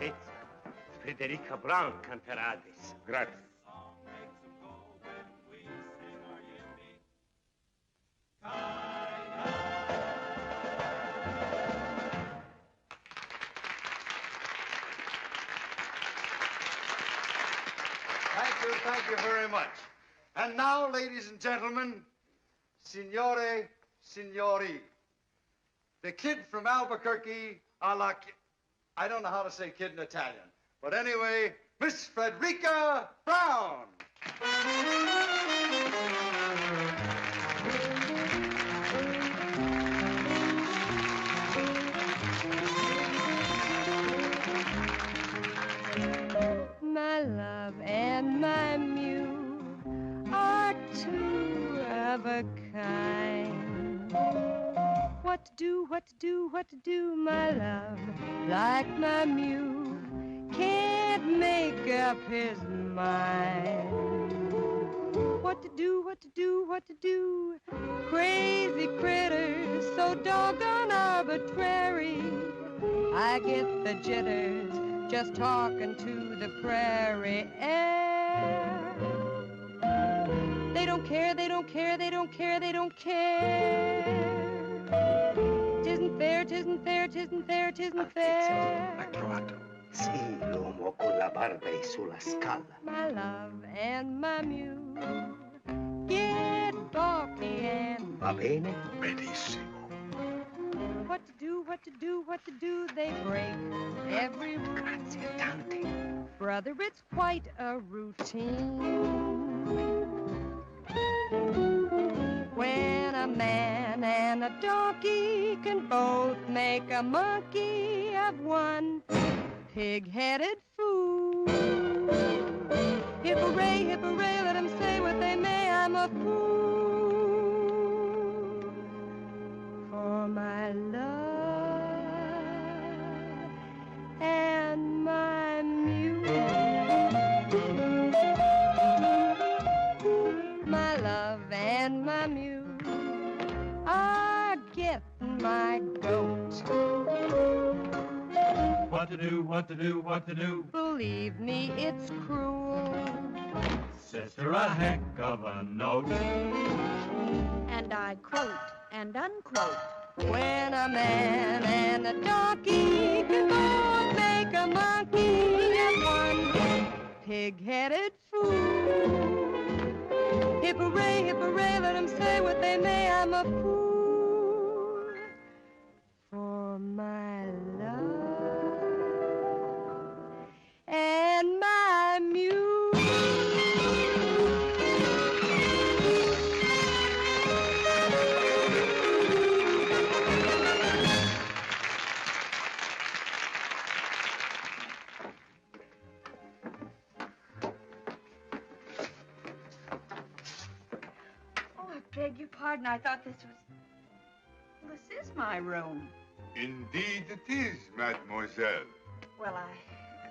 Altezza, Federica Brown canterà adesso. Grazie. Thank you very much. And now, ladies and gentlemen, signore, signori, the kid from Albuquerque, I don't know how to say kid in Italian, but anyway, Miss Frederica Brown. My love and my muse are two of a kind. What to do, what to do, what to do, my love, like my muse, can't make up his mind. What to do, what to do, what to do, crazy critters, so doggone arbitrary, I get the jitters just talking to the prairie air. They don't care, they don't care, they don't care, they don't care. Tisn't fair, tisn't fair, tisn't fair, tisn't fair. L'ha trovato. Sì, l'uomo con la barba è sulla scala. My love and my muse get balky and... Va bene? Benissimo. What to do, what to do, what to do, they break every rule. Grazie tante. Brother, it's quite a routine. When a man and a donkey can both make a monkey of one pig-headed fool. Hip-hooray, hip-hooray, let them say what they may, I'm a fool for my love and my muse. My love and my muse are getting my goat. What to do, what to do, what to do? Believe me, it's cruel. Sister, a heck of a note. And I quote and unquote. When a man and a donkey can both make a monkey of one pig-headed fool. Hip-hooray, hip-hooray, let them say what they may, I'm a fool for my love and my muse. Beg your pardon, I thought this was... Well, this is my room. Indeed it is, mademoiselle. Well,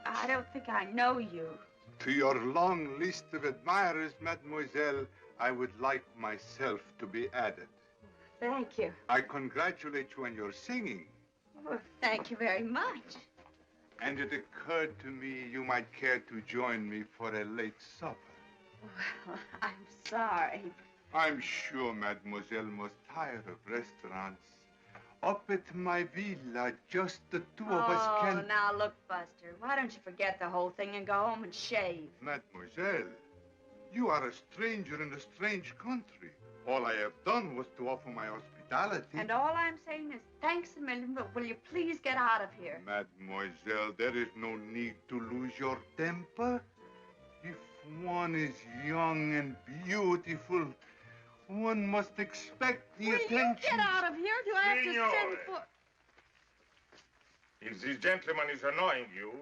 I don't think I know you. To your long list of admirers, mademoiselle, I would like myself to be added. Thank you. I congratulate you on your singing. Well, thank you very much. And it occurred to me you might care to join me for a late supper. Well, I'm sorry. I'm sure mademoiselle must tire of restaurants. Up at my villa, just the two of us can... Oh, now look, Buster, why don't you forget the whole thing and go home and shave? Mademoiselle, you are a stranger in a strange country. All I have done was to offer my hospitality. And all I'm saying is thanks a million, but will you please get out of here? Mademoiselle, there is no need to lose your temper. If one is young and beautiful, one must expect the attention. Will you get out of here? Do I have to send for... If this gentleman is annoying you,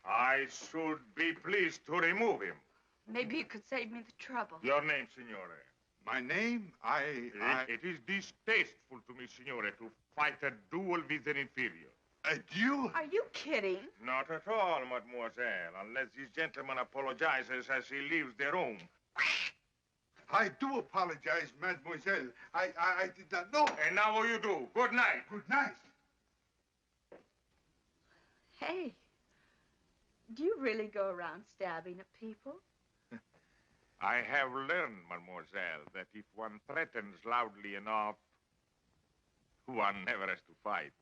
I should be pleased to remove him. Maybe you could save me the trouble. Your name, signore? My name? It is distasteful to me, signore, to fight a duel with an inferior. A duel? Are you kidding? Not at all, mademoiselle, unless this gentleman apologizes as he leaves the room. I do apologize, mademoiselle. I did not know. And now what you do? Good night. Good night. Hey, Do you really go around stabbing at people? I have learned, mademoiselle, that if one threatens loudly enough, one never has to fight.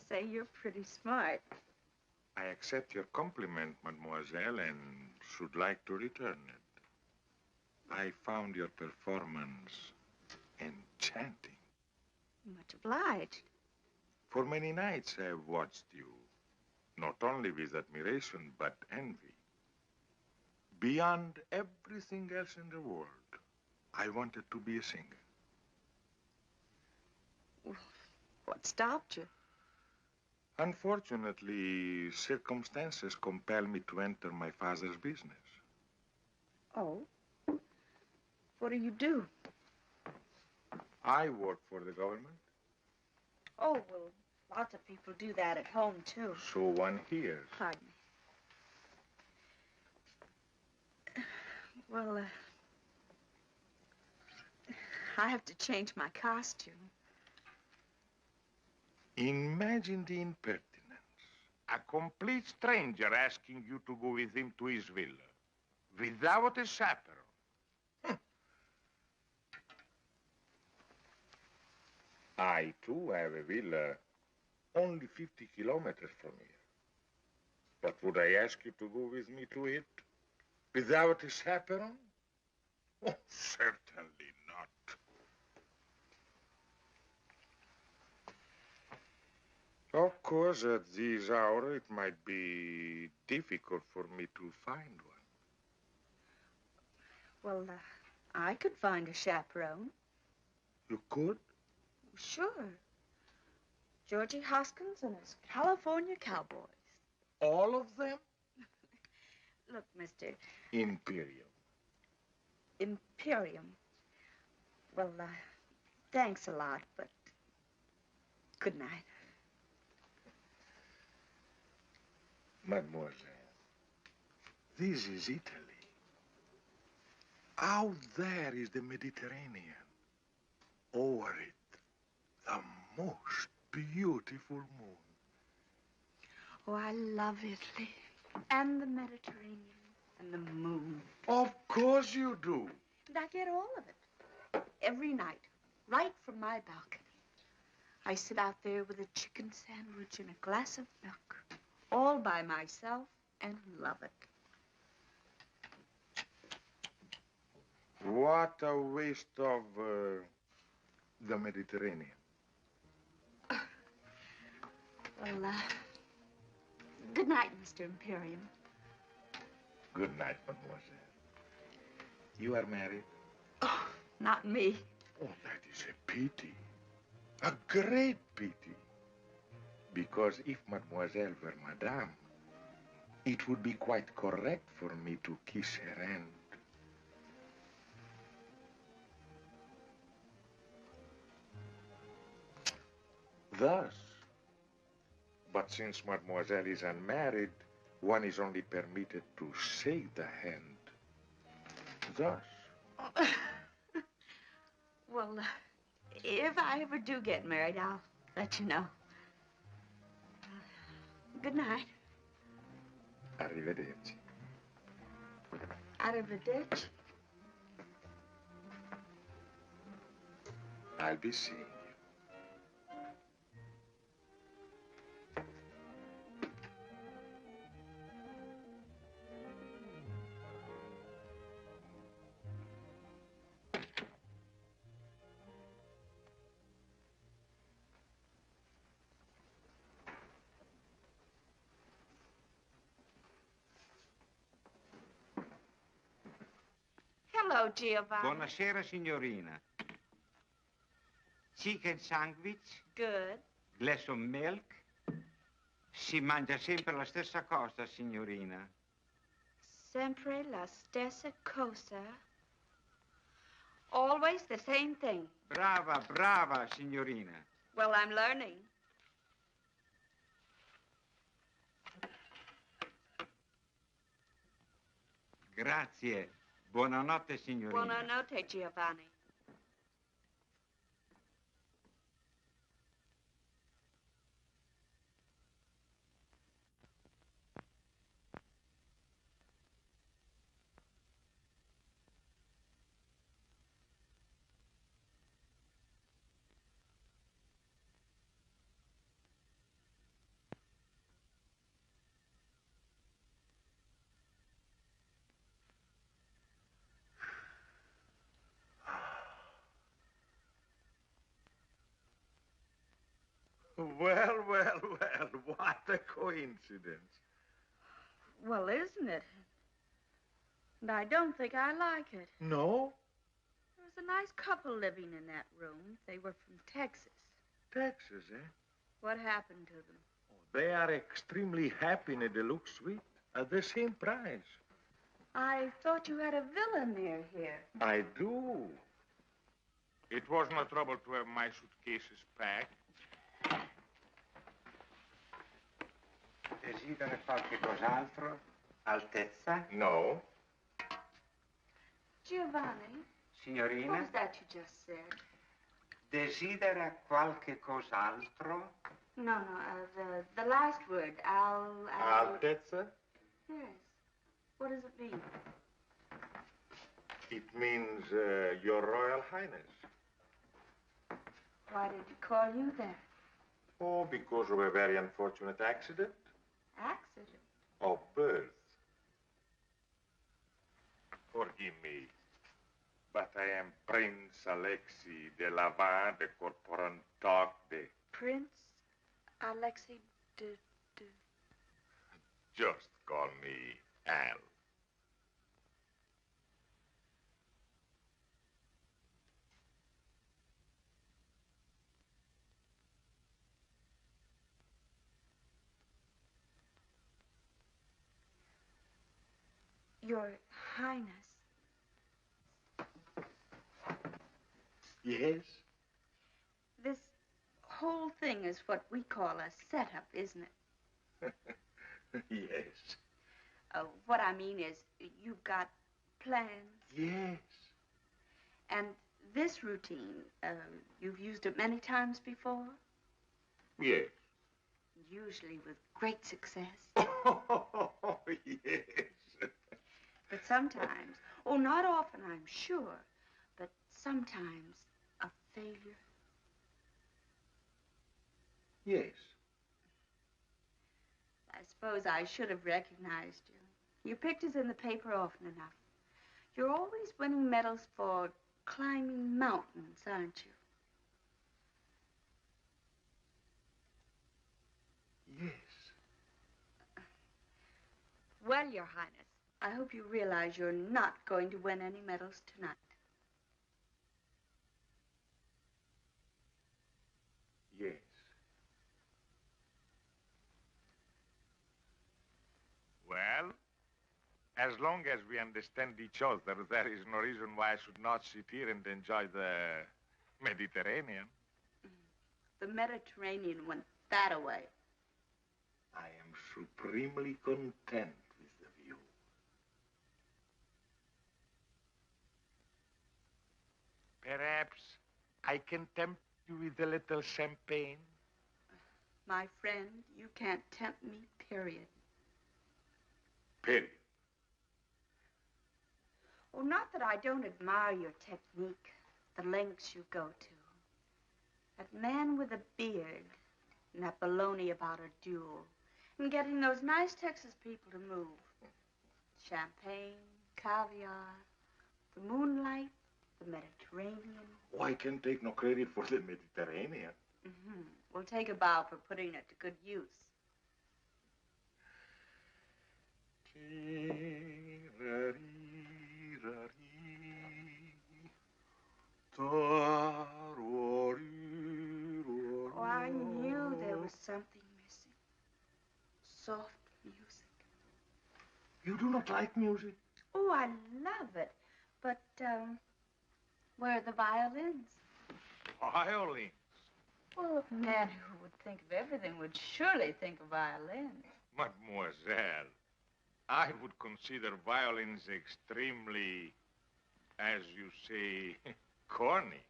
Say, you're pretty smart. I accept your compliment, mademoiselle, and should like to return it. I found your performance enchanting. Much obliged. For many nights I have watched you, not only with admiration, but envy. Beyond everything else in the world, I wanted to be a singer. What stopped you? Unfortunately, circumstances compel me to enter my father's business. Oh? What do you do? I work for the government. Oh, well, lots of people do that at home, too. So one hears. Pardon me. Well, I have to change my costume. Imagine the impertinence. A complete stranger asking you to go with him to his villa, without a chaperone. I, too, have a villa only 50 kilometers from here. But would I ask you to go with me to it, without a chaperone? Oh, certainly not. Of course, at this hour, it might be difficult for me to find one. Well, I could find a chaperone. You could? Sure. Georgie Hoskins and his California Cowboys. All of them? Look, Mr. Imperium. Imperium. Well, thanks a lot, but good night. Mademoiselle, this is Italy. Out there is the Mediterranean. Over it, the most beautiful moon. Oh, I love Italy. And the Mediterranean. And the moon. Of course you do. And I get all of it. Every night. Right from my balcony. I sit out there with a chicken sandwich and a glass of milk. All by myself and love it. What a waste of the Mediterranean. Well, good night, Mr. Imperium. Good night, mademoiselle. You are married? Oh, not me. Oh, that is a pity. A great pity. Because if mademoiselle were madame, it would be quite correct for me to kiss her hand. Thus. But since mademoiselle is unmarried, one is only permitted to shake the hand. Thus. Well, if I ever do get married, I'll let you know. Good night. Arrivederci. Arrivederci. I'll be seeing you. Hello, Giovanni. Buonasera, signorina. Chicken sandwich, Good. glass of milk. Si mangia sempre la stessa cosa, signorina. Sempre la stessa cosa. Always the same thing. Brava, brava, signorina. Well, I'm learning. Grazie. Buonanotte, signorina. Buonanotte, Giovanni. Well, well, well, what a coincidence. Well, isn't it? And I don't think I like it. No? There was a nice couple living in that room. They were from Texas. Texas, eh? What happened to them? They are extremely happy in a deluxe suite at the same price. I thought you had a villa near here. I do. It was no trouble to have my suitcases packed. Desidera qualche cos'altro? Altezza? No. Giovanni, what Signorina? was that you just said? Desidera qualche cos'altro? No, the last word. Altezza? Yes. What does it mean? It means Your Royal Highness. Why did he call you that? Oh, because of a very unfortunate accident Accident. of birth. Forgive me, but I am Prince Alexei de Lavin de Corporantoc de... Prince Alexei de... Just call me Al. Your Highness. Yes? This whole thing is what we call a setup, isn't it? Yes. What I mean is, you've got plans. Yes. And this routine, you've used it many times before? Yes. Usually with great success. Oh, yes. But sometimes, not often, I'm sure, but sometimes a failure. Yes. I suppose I should have recognized you. Your picture's in the paper often enough. You're always winning medals for climbing mountains, aren't you? Yes. Well, Your Highness, I hope you realize you're not going to win any medals tonight. Yes. Well, as long as we understand each other, there is no reason why I should not sit here and enjoy the Mediterranean. The Mediterranean went that away. I am supremely content with the view. Perhaps I can tempt you with a little champagne? My friend, you can't tempt me, period. Period. Oh, not that I don't admire your technique, the lengths you go to. That man with a beard and that baloney about a duel and getting those nice Texas people to move. Champagne, caviar, the moonlight, the Mediterranean. Oh, I can take no credit for the Mediterranean. Mm-hmm. We'll take a bow for putting it to good use. Oh, I knew there was something missing. Soft music. You do not like music? Oh, I love it. But, where are the violins? Violin. Well, a man who would think of everything would surely think of violins. Mademoiselle, I would consider violins extremely, as you say, corny.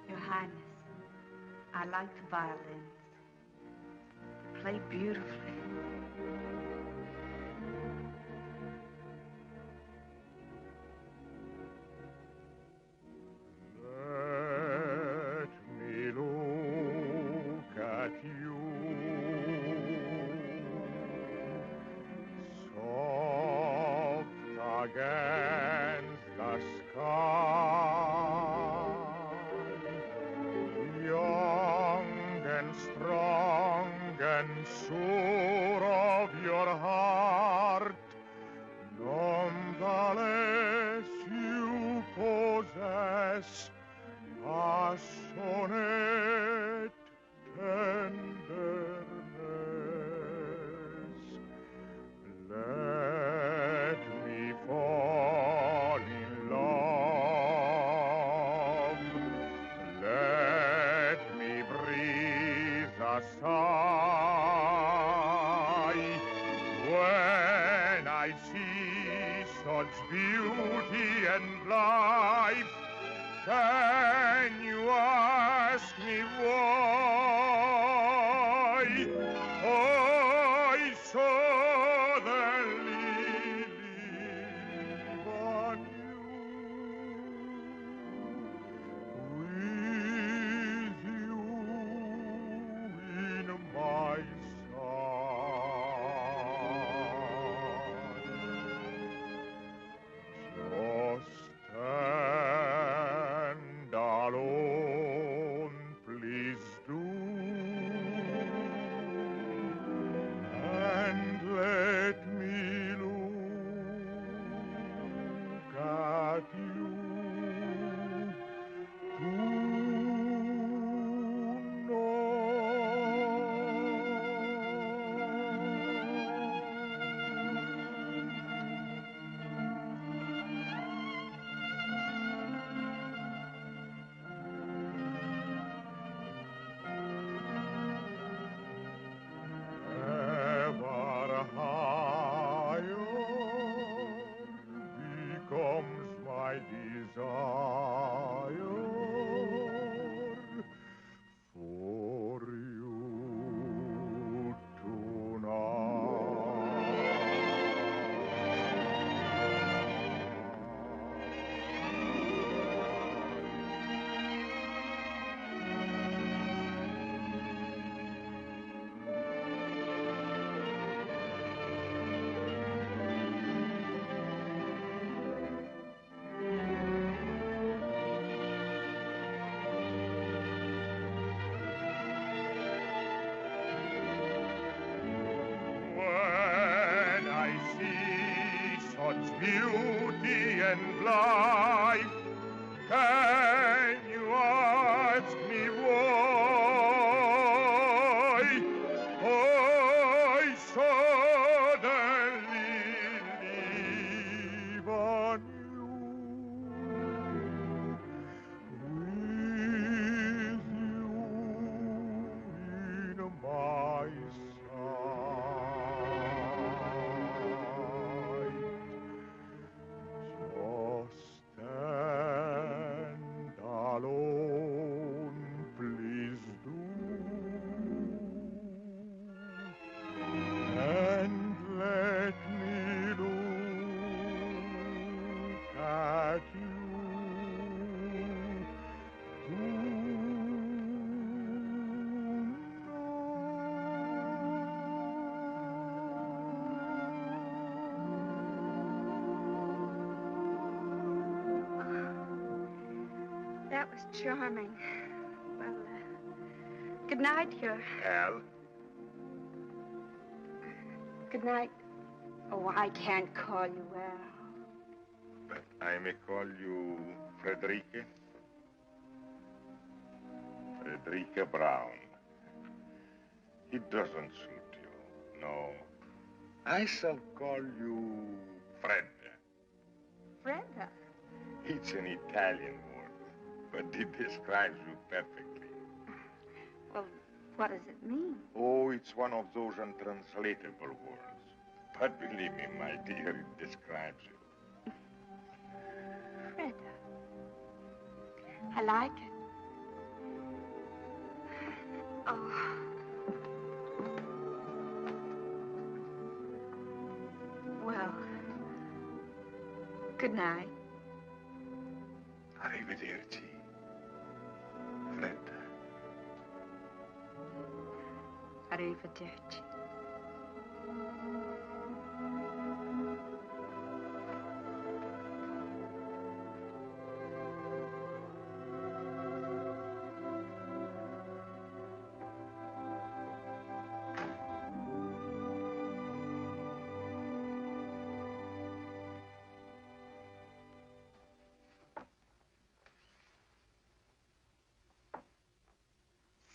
Your Highness, I like the violins. play beautifully. Let me look at you, soft against the sky, young and strong and sure of your heart. Nonetheless, you possess passionate tenderness. Let me fall in love. Let me breathe a sigh when I see such beauty and life. Can you ask me why I saw the lily on you, with you in my side? Just stand alone, please do, and let me look at you ever higher becomes my desire for you when I see such beauty and life. Can you ask me why I saw the lily on you, with you in my sight? Just stand alone, please do, and let me look at you That was charming. Well, good night, your... Al? Good night. Oh, I can't call you Al. But I may call you Frederica? Frederica Brown. It doesn't suit you, no. I shall call you Fredda. Brenda. It's an Italian word, but it describes you perfectly. Well, what does it mean? Oh, it's one of those untranslatable words. But believe me, my dear, it describes you. Freda. I like it. Oh. Well, good night. Arrivederci, Fredda. Arrivederci.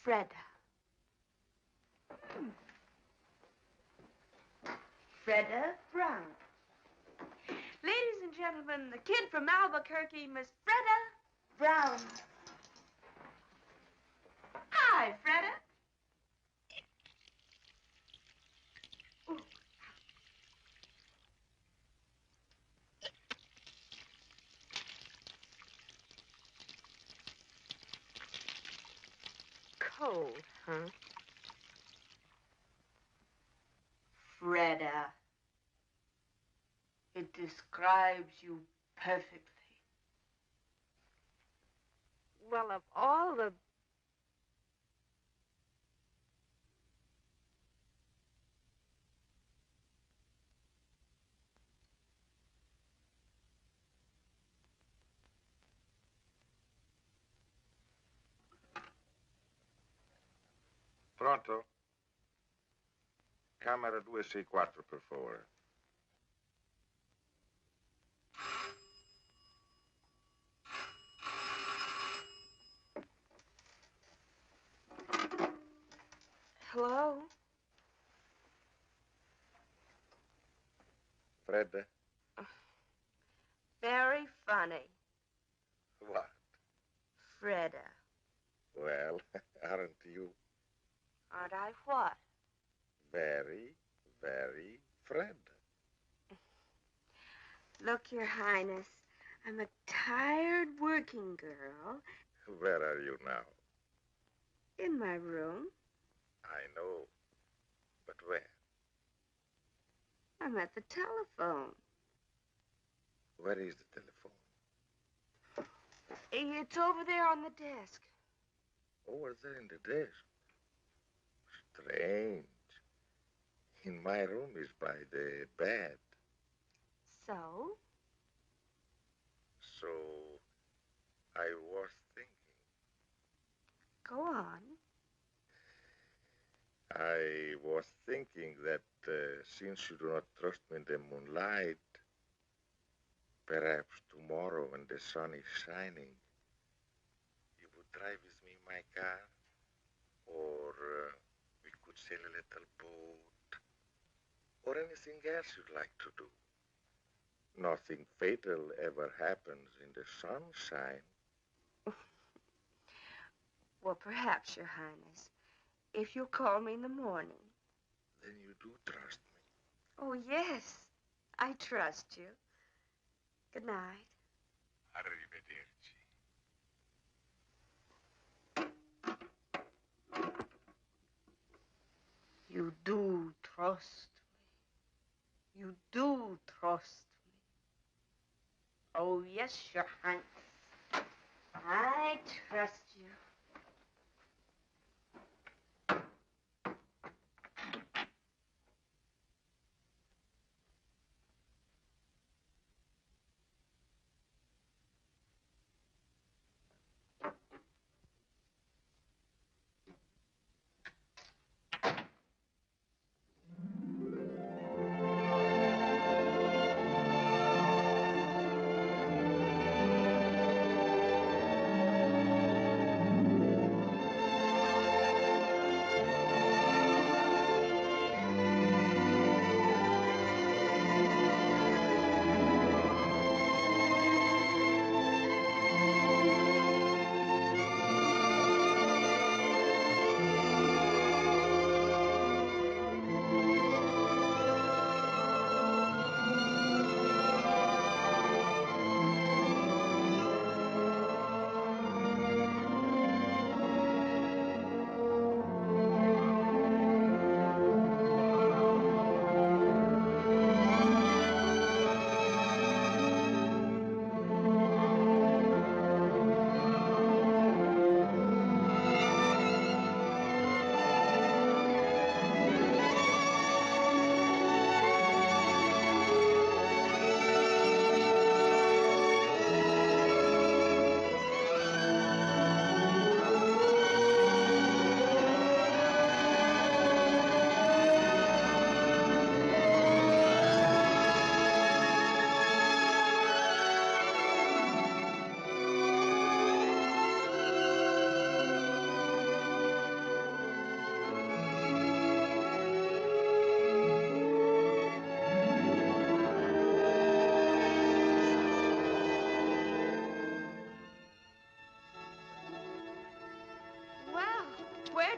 Freda. Freda Brown. Ladies and gentlemen, the kid from Albuquerque, Miss Freda Brown. Hi, Freda. Ooh. Cold, huh? Freda. It describes you perfectly. Well, of all the... Pronto? Camera 264, per favore. Hello? Fredda? Very funny. What? Freda. Well, aren't you Aren't I what? very, very Fredda? Look, Your Highness, I'm a tired working girl Where are you now? in my room. I know. But where? I'm at the telephone. Where is the telephone? It's over there on the desk. Over there in the desk. Strange. In my room is by the bed. So? So I was thinking. Go on. I was thinking that since you do not trust me in the moonlight, perhaps tomorrow when the sun is shining, you would drive with me in my car, or we could sail a little boat, or anything else you'd like to do. Nothing fatal ever happens in the sunshine. Well, perhaps, Your Highness, if you'll call me in the morning. Then you do trust me. Oh, yes, I trust you. Good night. Arrivederci. You do trust me. You do trust me. Oh, yes, Your Highness. I trust you.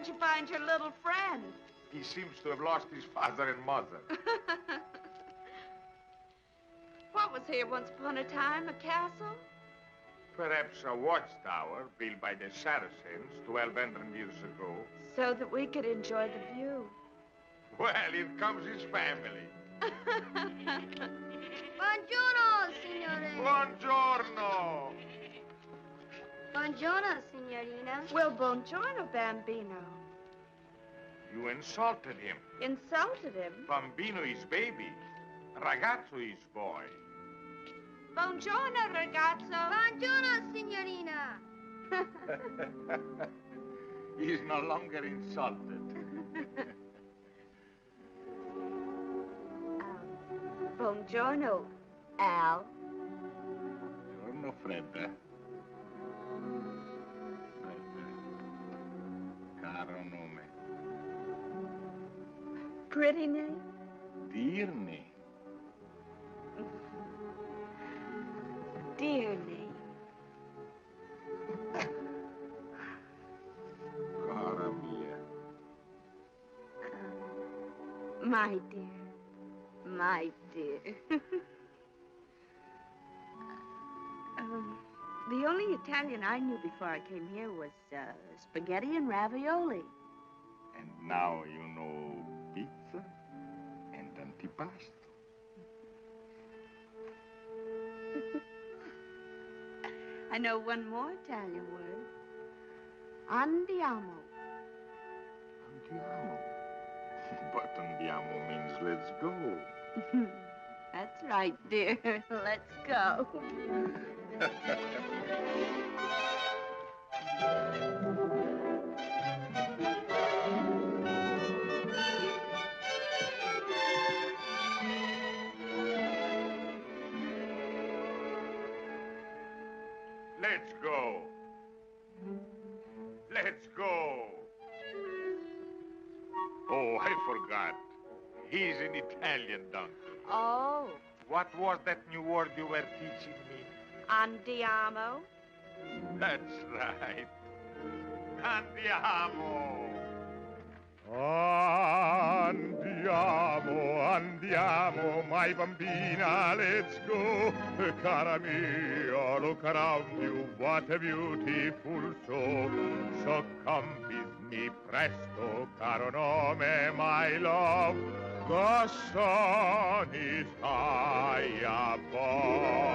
Where'd you find your little friend? He seems to have lost his father and mother. What was here once upon a time? A castle? Perhaps a watchtower built by the Saracens 1,200 years ago. So that we could enjoy the view. Well, here comes his family. Buongiorno, signore. Buongiorno. Buongiorno, signorina. Well, buongiorno, Bambino. You insulted him. Insulted him? Bambino is baby. Ragazzo is boy. Buongiorno, ragazzo. Buongiorno, signorina. He is no longer insulted. Buongiorno, Al. Buongiorno, Fredda. Fredda. Caro nome. Pretty name? Dear name. Dear name. Cara mia. My dear. My dear. The only Italian I knew before I came here was spaghetti and ravioli. And now you know pizza and antipasto. I know one more Italian word. Andiamo. Andiamo. But andiamo means let's go. That's right, dear. Let's go. Let's go. Let's go. Oh, I forgot. He's an Italian donkey. Oh, What was that new word you were teaching me? andiamo. That's right. Andiamo. Andiamo, andiamo, my bambina, let's go. Cara mia, look around you, what a beautiful show. So come with me presto, caro nome, my love. The sun is high above.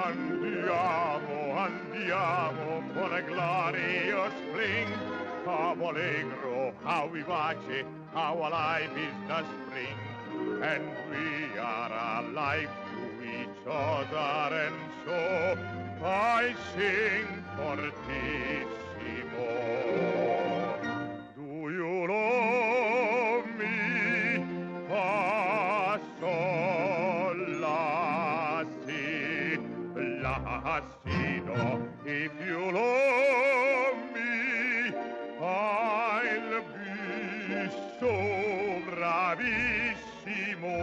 Andiamo, andiamo, for a glorious fling. How allegro, how vivace, how alive is the spring. And we are alive to each other, and so I sing fortissimo. Do you love me? Lassino, if you love me, I'll be so bravissimo.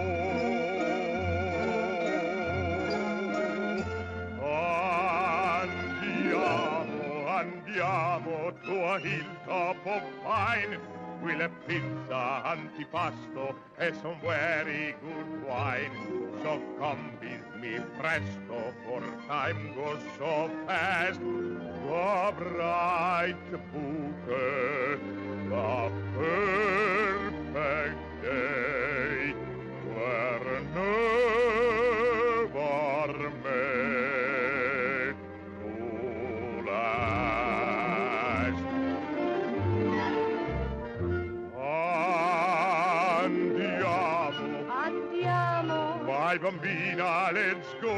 Andiamo, andiamo to a hilltop of pine. We'll have pizza, antipasto, and some very good wine. So come with me presto, for time goes so fast. The bright bouquet, the perfect day, were never made to last. Andiamo. My bambina, let's go.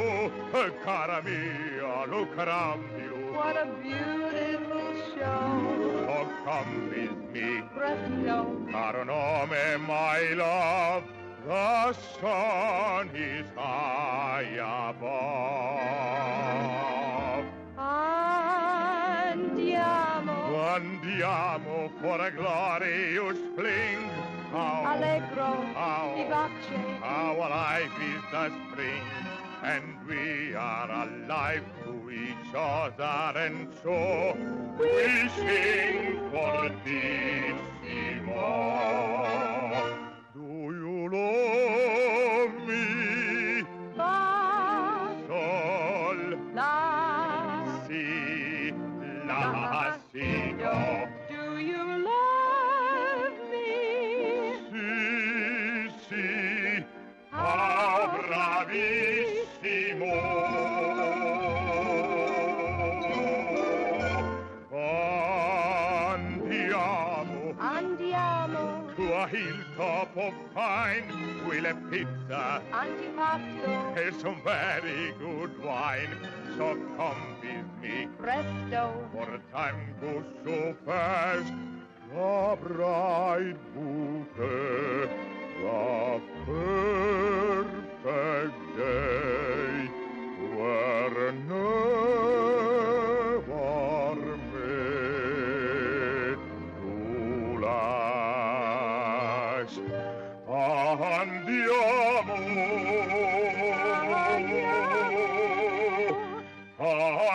Cara mia, look around you. What a beautiful show. Oh, come with me. Presto. Caro nome, my love. The sun is high above. Andiamo. Andiamo for a glorious fling. allegro, vivace. Our life is the spring, and we are alive to each other, and so we sing fortissimo. Do you love me? Fa, Sol, la, si, la, si, do. do you love me? Sì, ah, bravissimo. Andiamo To a hilltop of pine, we'll have pizza antipasto, and some very good wine. So come with me, presto, for time goes so fast. The bright bouquet, the perfect day, were never made to last. Andiamo,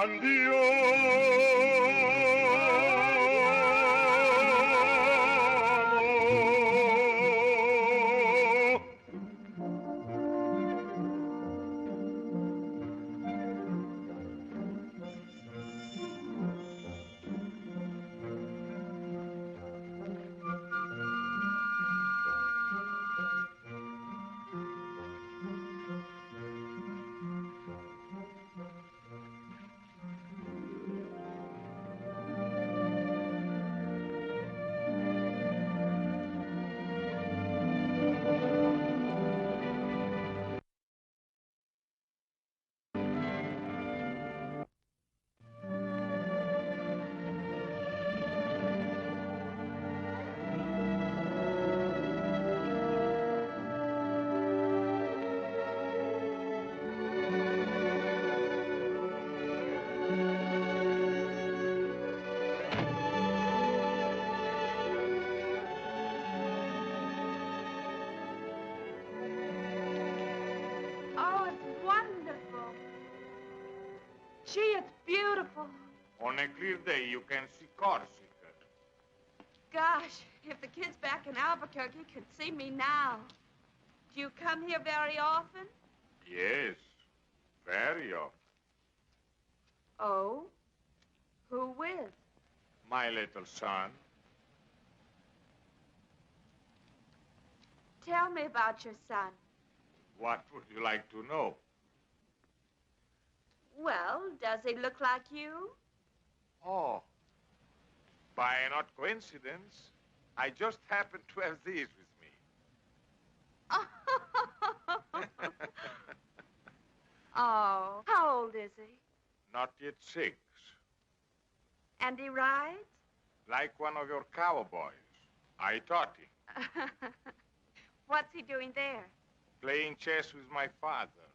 andiamo. Oh, it's wonderful. Gee, it's beautiful. On a clear day, you can see Corsica. Gosh, if the kids back in Albuquerque could see me now. Do you come here very often? Yes, very often. Oh? Who with? My little son. Tell me about your son. What would you like to know? Well, does he look like you? Oh, by not coincidence, I just happened to have these with me. Oh, how old is he? Not yet 6. And he rides? Like one of your cowboys. I taught him. What's he doing there? Playing chess with my father,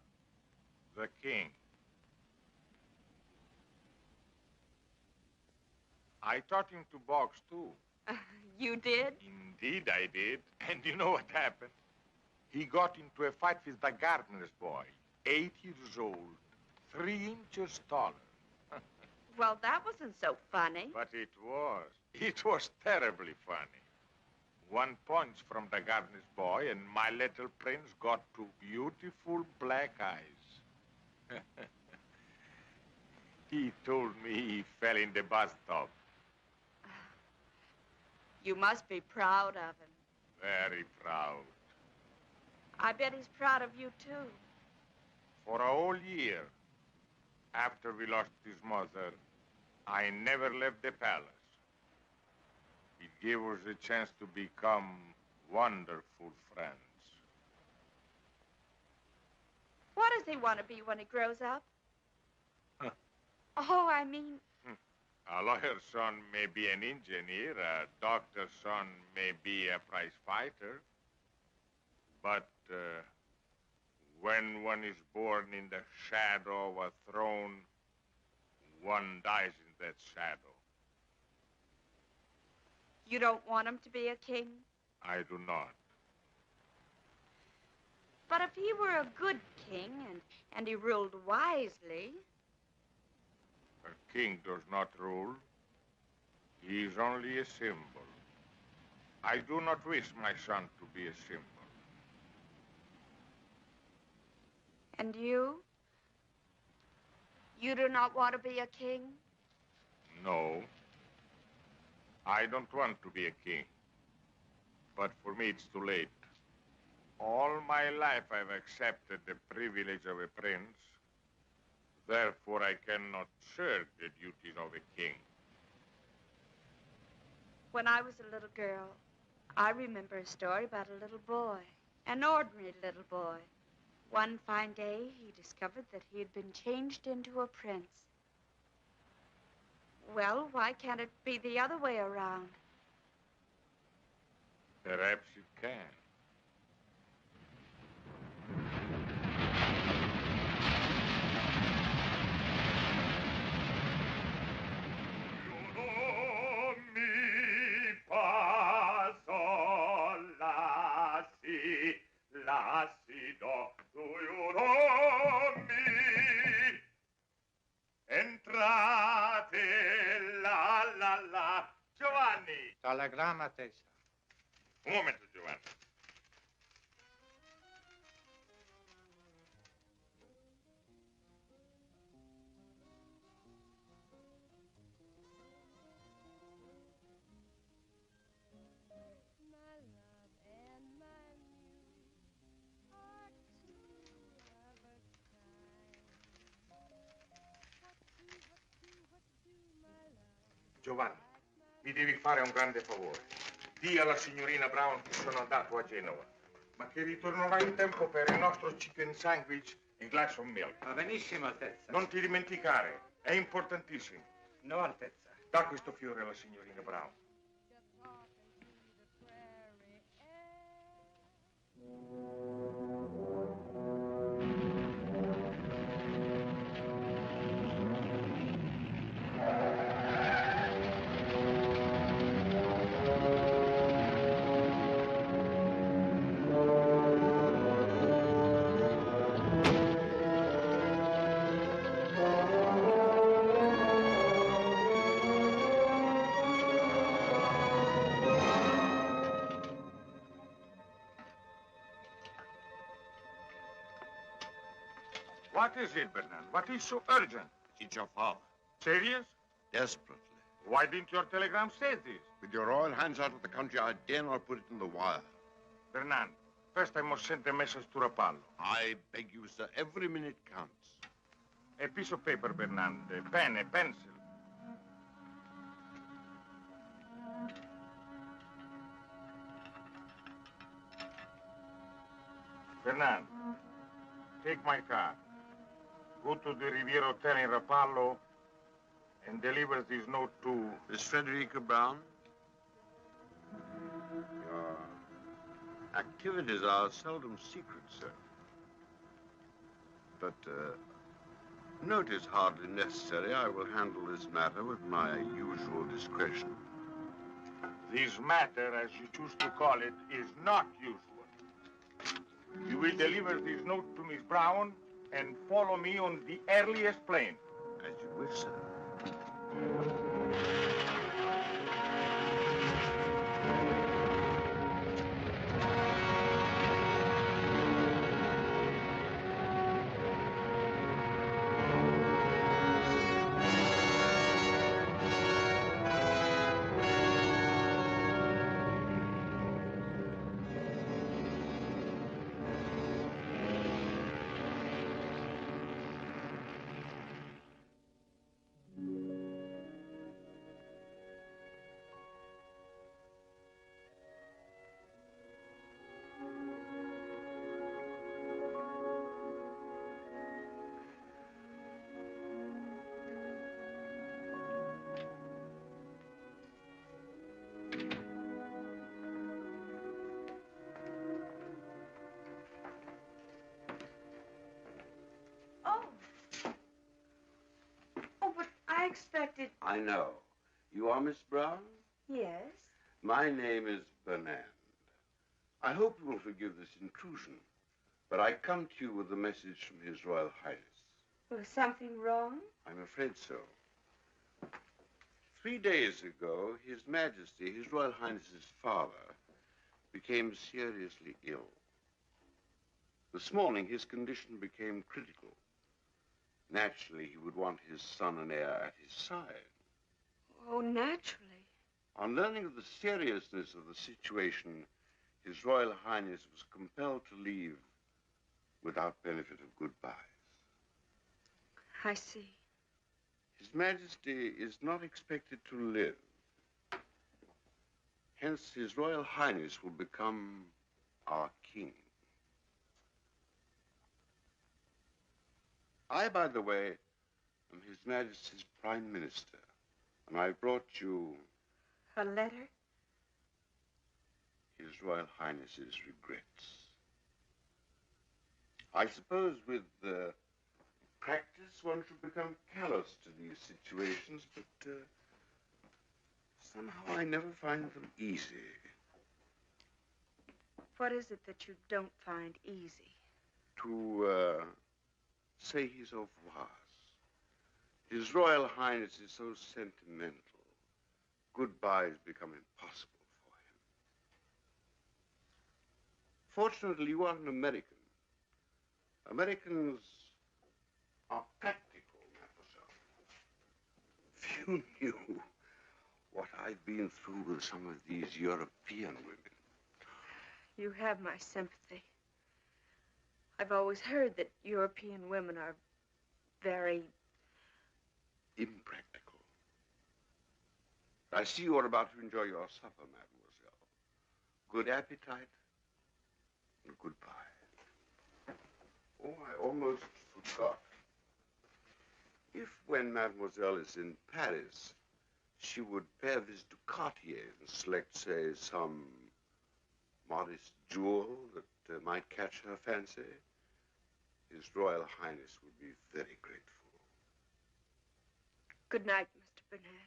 the king. I taught him to box, too. You did? Indeed, I did. And you know what happened? He got into a fight with the gardener's boy, 8 years old, 3 inches taller. Well, that wasn't so funny. But it was. It was terribly funny. 1 punch from the gardener's boy, and my little prince got 2 beautiful black eyes. He told me he fell in the bathtub. You must be proud of him. Very proud. I bet he's proud of you, too. For a whole year, after we lost his mother, I never left the palace. It gave us a chance to become wonderful friends. What does he want to be when he grows up? Oh, I mean... A lawyer's son may be an engineer, a doctor's son may be a prize fighter. But when one is born in the shadow of a throne, one dies in that shadow. You don't want him to be a king? I do not. But if he were a good king and he ruled wisely... A king does not rule. He is only a symbol. I do not wish my son to be a symbol. And you? You do not want to be a king? No. I don't want to be a king. But for me, it's too late. All my life, I've accepted the privilege of a prince. Therefore, I cannot shirk the duties of a king. When I was a little girl, I remember a story about a little boy, an ordinary little boy. One fine day, he discovered that he had been changed into a prince. Well, why can't it be the other way around? Perhaps it can. Entrate, la la la. Giovanni! Telegramma, Tessa. Un momento, Giovanni. Giovanni, mi devi fare un grande favore. Dì alla signorina Brown che sono andato a Genova, ma che ritornerò in tempo per il nostro chicken sandwich e glass of milk. Va benissimo, Altezza. Non ti dimenticare, è importantissimo. No, Altezza. Da questo fiore alla signorina Brown. What is it, Bernard? What is so urgent? It's your father. Serious? Desperately. Why didn't your telegram say this? With your royal hands out of the country, I dare not put it in the wire. Bernard, first I must send a message to Rapallo. I beg you, sir, every minute counts. A piece of paper, Bernard, a pen, a pencil. Bernard, take my car. Go to the Riviera Hotel in Rapallo and deliver this note to... Miss Frederica Brown? Your activities are seldom secret, sir. But, note is hardly necessary. I will handle this matter with my usual discretion. This matter, as you choose to call it, is not usual. You will deliver this note to Miss Brown and follow me on the earliest plane. As you wish, sir. Expected. I know. You are Miss Brown? Yes. My name is Bernand. I hope you will forgive this intrusion, but I come to you with a message from His Royal Highness. Was something wrong? I'm afraid so. 3 days ago, His Majesty, His Royal Highness's father, became seriously ill. This morning, his condition became critical. Naturally, he would want his son and heir at his side. Oh, naturally. On learning of the seriousness of the situation, His Royal Highness was compelled to leave without benefit of goodbyes. I see. His Majesty is not expected to live. Hence, His Royal Highness will become our king. I, by the way, am His Majesty's Prime Minister, and I brought you A letter? His Royal Highness's regrets. I suppose with practice one should become callous to these situations, but somehow I never find them easy. What is it that you don't find easy? To say his au revoirs. His Royal Highness is so sentimental. Goodbyes become impossible for him. Fortunately, you are an American. Americans are practical, mademoiselle. If you knew what I've been through with some of these European women. You have my sympathy. I've always heard that European women are very... impractical. I see you are about to enjoy your supper, mademoiselle. Good appetite and goodbye. Oh, I almost forgot. If when mademoiselle is in Paris, she would pay a visit to Cartier and select, say, some modest jewel that might catch her fancy, His Royal Highness would be very grateful. Good night, Mr. Bernard.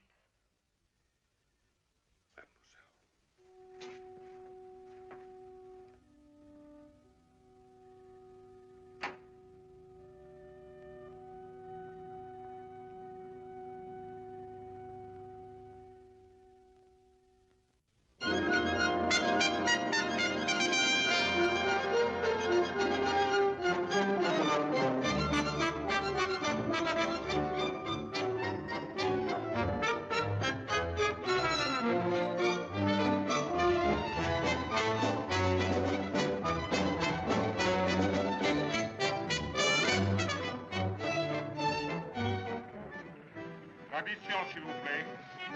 Addition, s'il vous plaît.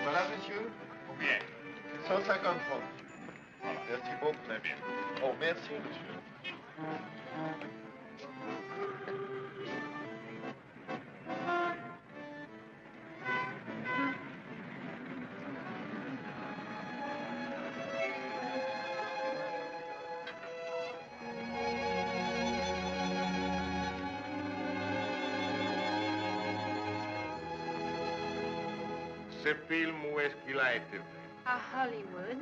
Voilà, monsieur. Combien? 150 francs. Voilà. Merci beaucoup. Très bien. Oh, merci, monsieur. Ce film, où est-ce qu'il a été fait? À Hollywood.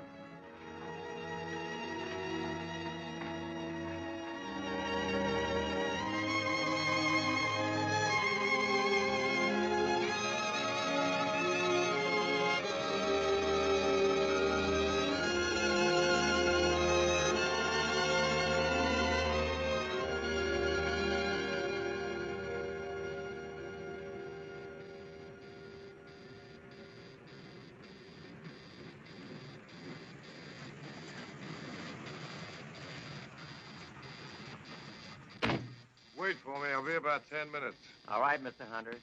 Wait for me. I'll be about 10 minutes. All right, Mr. Hunter.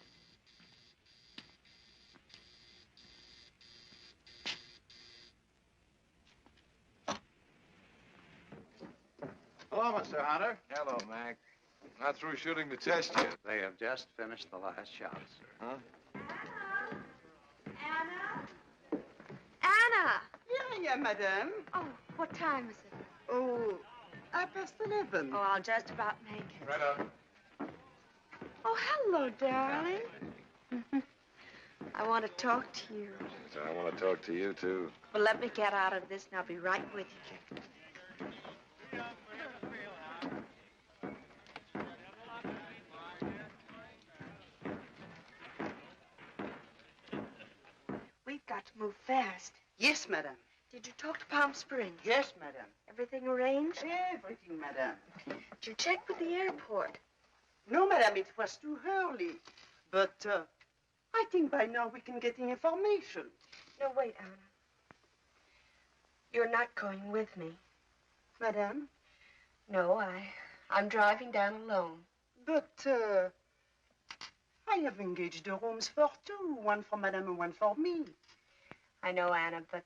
Hello, Mr. Hunter. Hello, Mac. Not through shooting the test yet. They have just finished the last shot, sir. Huh? Anna? Anna! Yeah, madame. Oh, what time is it? Oh, 11:30. Oh, I'll just about make it. Greta. Oh, hello, darling. I want to talk to you. I want to talk to you, too. Well, let me get out of this and I'll be right with you. got to move fast. Yes, madame. Did you talk to Palm Springs? Yes, madame. Everything arranged? Everything, madame. Did you check with the airport? No, madame, it was too early. But I think by now we can get the information. No, wait, Anna. You're not going with me. Madame? No, I'm driving down alone. But I have engaged the rooms for two. One for madame and one for me. I know, Anna, but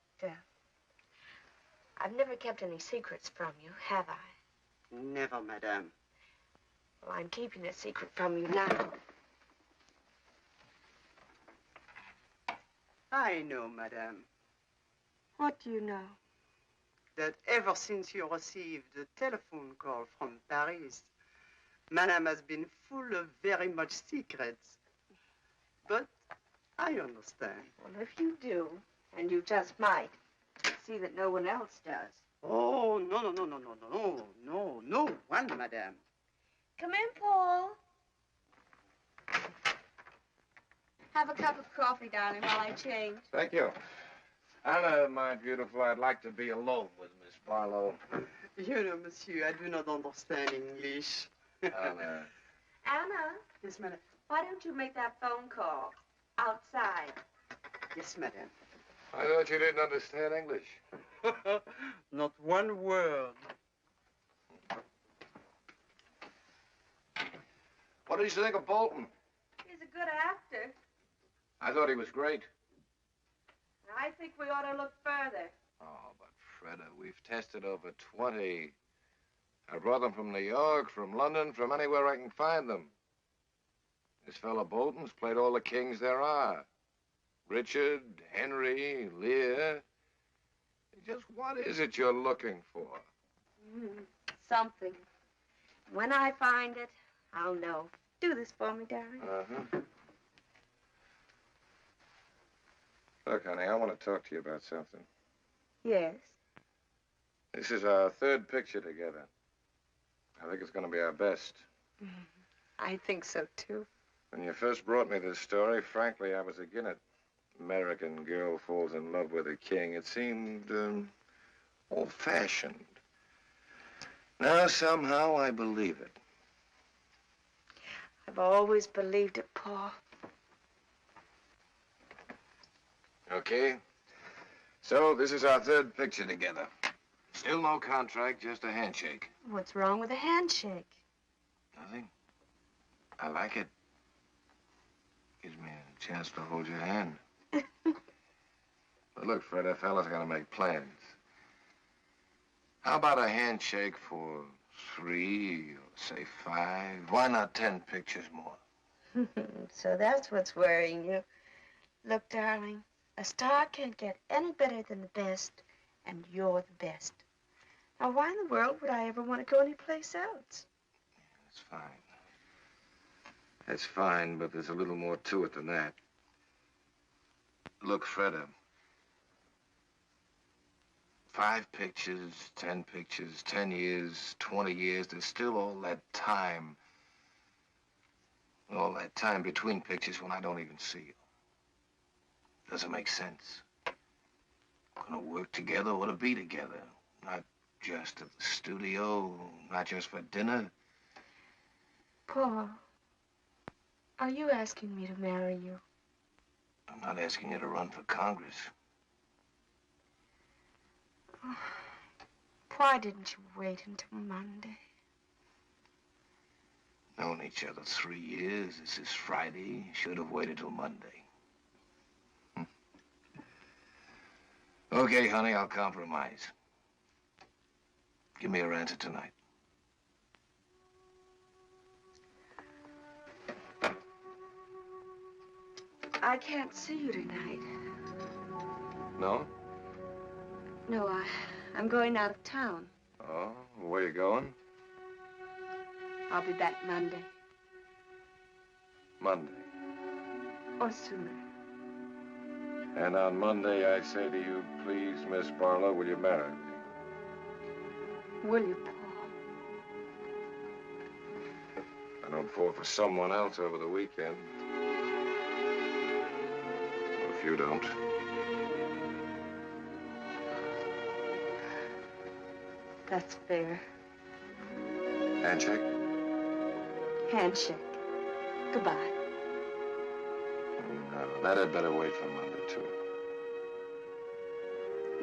I've never kept any secrets from you, have I? Never, madame. Well, I'm keeping a secret from you now. I know, madame, What do you know? that ever since you received a telephone call from Paris, madame has been full of very much secrets. But I understand. Well, if you do, and you just might, see that no one else does. Oh, no one, madame. Come in, Paul. Have a cup of coffee, darling, while I change. Thank you. Anna, my beautiful, I'd like to be alone with Miss Barlow. You know, monsieur, I do not understand English. Anna. Anna, Yes, madame. why don't you make that phone call outside? Yes, madame. I thought you didn't understand English. Not one word. What did you think of Bolton? He's a good actor. I thought he was great. I think we ought to look further. Oh, but Freda, we've tested over 20. I brought them from New York, from London, from anywhere I can find them. This fellow Bolton's played all the kings there are. Richard, Henry, Lear. Just what is it you're looking for? Something. When I find it, I'll know. Do this for me, darling. Uh-huh. Look, honey, I want to talk to you about something. Yes. This is our third picture together. I think it's going to be our best. I think so, too. When you first brought me this story, frankly, I was against it. American girl falls in love with a king. It seemed old-fashioned. Now, somehow, I believe it. I've always believed it, Paul. Okay. So, this is our third picture together. Still no contract, just a handshake. What's wrong with a handshake? Nothing. I like it. Gives me a chance to hold your hand. But look, Fred, a fella's got to make plans. How about a handshake for 3, or say 5? Why not 10 pictures more? So that's what's worrying you. Look, darling, a star can't get any better than the best, and you're the best. Now, why in the world would I ever want to go anyplace else? That's fine. That's fine, but there's a little more to it than that. Look, Freda. 5 pictures, 10 pictures, 10 years, 20 years, there's still all that time. All that time between pictures when I don't even see you. Doesn't make sense. Gonna work together or to be together. Not just at the studio, not just for dinner. Paul, are you asking me to marry you? I'm not asking you to run for Congress. Why didn't you wait until Monday? Known each other 3 years. This is Friday. Should have waited till Monday. Okay, honey, I'll compromise. Give me your answer tonight. I can't see you tonight. No? No, I'm going out of town. Oh, where you going? I'll be back Monday. Monday. Or sooner. And on Monday, I say to you, please, Miss Barlow, will you marry me? Will you, Paul? I don't fall for someone else over the weekend. Well, if you don't. That's fair. Handshake? Handshake. Goodbye. No, that had better wait for Monday, too.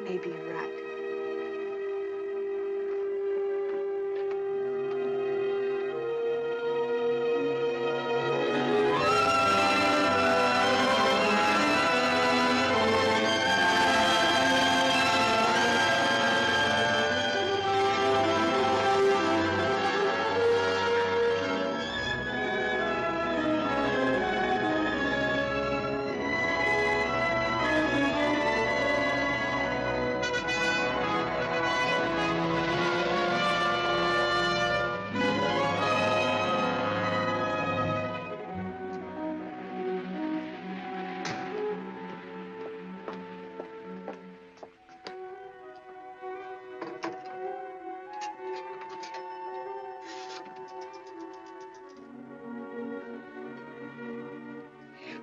Maybe you're right.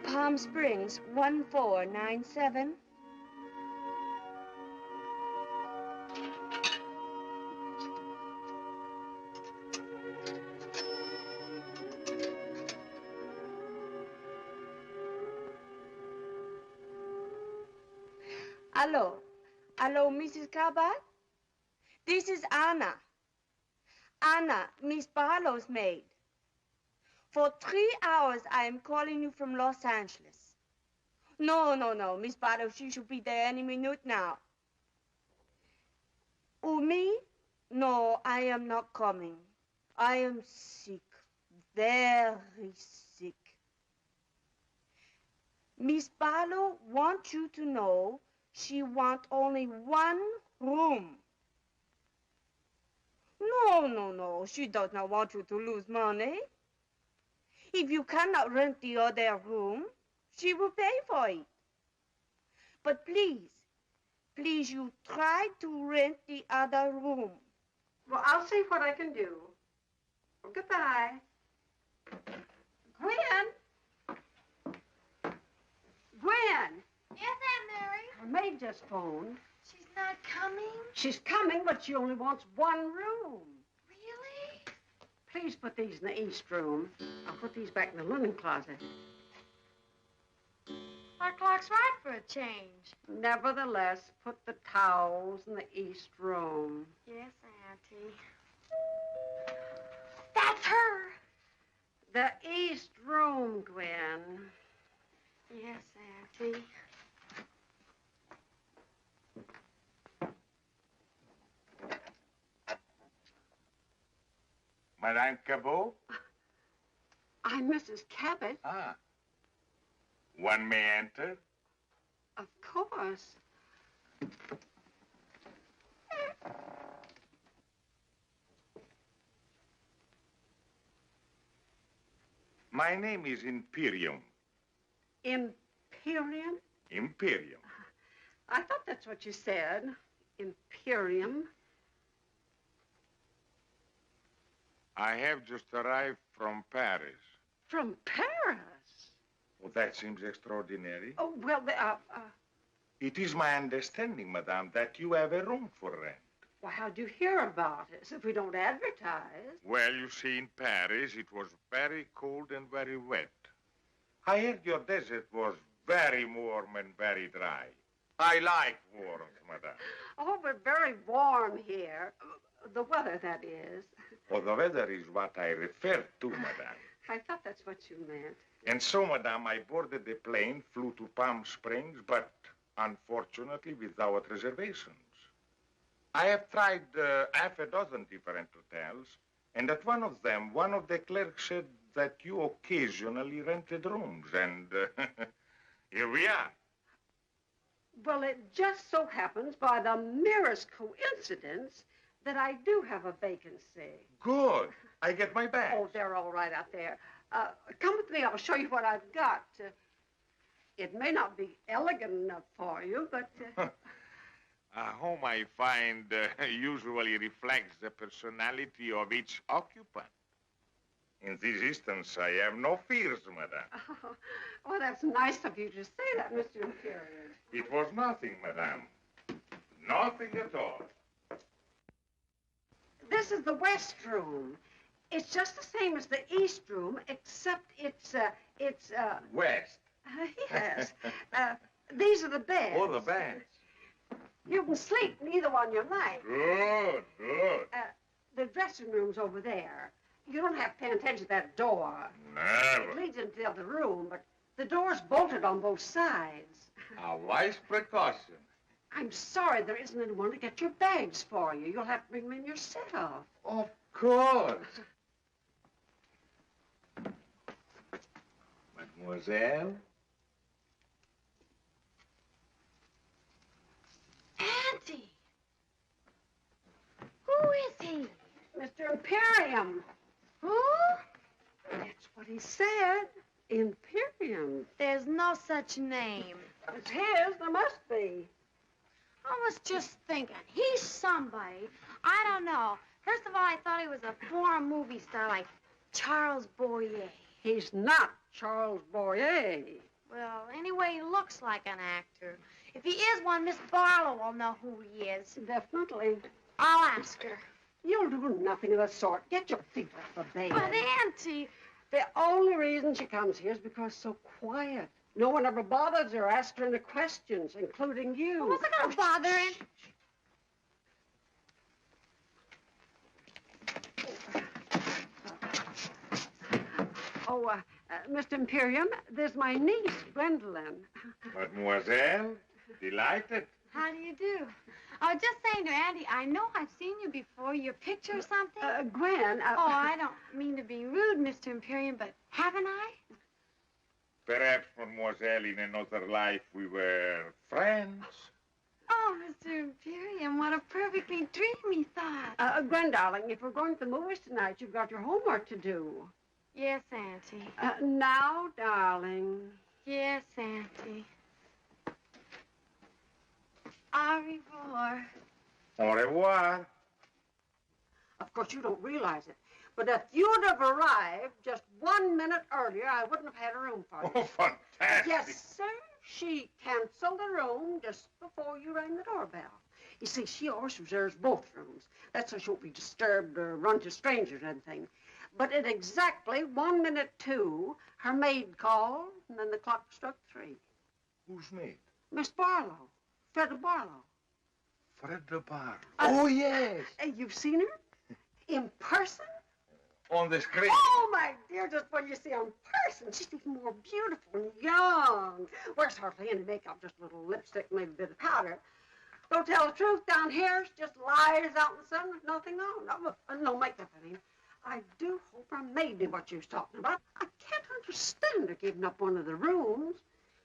Palm Springs, 1497. Hello. Hello, Mrs. Cabot? This is Anna. Anna, Miss Barlow's maid. For 3 hours, I am calling you from Los Angeles. No, Miss Barlow, she should be there any minute now. Oh, me? No, I am not coming. I am sick, very sick. Miss Barlow wants you to know she wants only one room. No, she does not want you to lose money. If you cannot rent the other room, she will pay for it. But please, you try to rent the other room. Well, I'll see what I can do. Goodbye. Gwen! Gwen! Yes, Aunt Mary? Her maid just phoned. She's not coming? She's coming, but she only wants one room. Really? Please put these in the east room. I'll put these back in the linen closet. Our clock's right for a change. Nevertheless, put the towels in the east room. Yes, Auntie. That's her. The east room, Gwen. Yes, Auntie. Madame Cabot? I'm Mrs. Cabot. Ah. One may enter? Of course. My name is Imperium. Imperium? Imperium. I thought that's what you said. Imperium. I have just arrived from Paris. From Paris? Oh, that seems extraordinary. Oh, well, It is my understanding, madame, that you have a room for rent. well, how'd you hear about us if we don't advertise? Well, you see, in Paris, it was very cold and very wet. I heard your desert was very warm and very dry. I like warmth, madame. Oh, we're very warm here. The weather, that is. Oh, the weather is what I refer to, madame. I thought that's what you meant. And so, madame, I boarded the plane, flew to Palm Springs, but unfortunately without reservations. I have tried half a dozen different hotels, and at one of them, one of the clerks said that you occasionally rented rooms, and here we are. Well, it just so happens, by the merest coincidence, that I do have a vacancy. Good. I get my bags. Oh, they're all right out there. Come with me. I'll show you what I've got. It may not be elegant enough for you, but... A home, I find, usually reflects the personality of each occupant. In this instance, I have no fears, madame. Oh, that's nice of you to say that, Mr. Imperial. It was nothing, madame. Nothing at all. This is the West Room. It's just the same as the East Room, except it's West. yes. These are the beds. Oh, the beds. You can sleep in either one you like. Good, good. The dressing room's over there. You don't have to pay attention to that door. Never. It leads into the other room, but the door's bolted on both sides. A wise precaution. I'm sorry there isn't anyone to get your bags for you. You'll have to bring them in yourself. Of course. Mademoiselle? Auntie! Who is he? Mr. Imperium. Who? That's what he said. Imperium. There's no such name. It's his. There must be. I was just thinking, he's somebody. I don't know. First of all, I thought he was a foreign movie star like Charles Boyer. He's not Charles Boyer. Well, anyway, he looks like an actor. If he is one, Miss Barlow will know who he is. Definitely. I'll ask her. You'll do nothing of the sort. Get your feet off the bed. But, Auntie... The only reason she comes here is because it's so quiet. No one ever bothers her or asks her any questions, including you. Well, what's it gonna bother him? Mr. Imperium, there's my niece, Gwendolyn. Mademoiselle, delighted. How do you do? I was just saying to Auntie, I know I've seen you before. Your picture or something? Gwen. Oh, I don't mean to be rude, Mr. Imperium, but haven't I? Perhaps, mademoiselle, in another life we were friends. Oh, Mr. Imperium, what a perfectly dreamy thought. Gwen, darling, if we're going to the movies tonight, you've got your homework to do. Yes, Auntie. Now, darling. Yes, Auntie. Au revoir. Au revoir. Of course, you don't realize it. But if you'd have arrived just 1 minute earlier, I wouldn't have had a room for you. Oh, fantastic. Yes, sir. She canceled the room just before you rang the doorbell. You see, she always reserves both rooms. That's so she won't be disturbed or run to strangers or anything. But at exactly 1 minute to, her maid called, and then the clock struck 3. Who's maid? Miss Barlow. Fred Barlow. Fred Barlow. Oh, yes. You've seen her? In person? On the screen. Oh, my dear, just when you see her in person, she's even more beautiful and young. Wears hardly any makeup, just a little lipstick, maybe a bit of powder. Don't tell the truth, down here, she just lies out in the sun with nothing on. No makeup, I mean. I do hope her maid knew what you was talking about. I can't understand her giving up one of the rooms.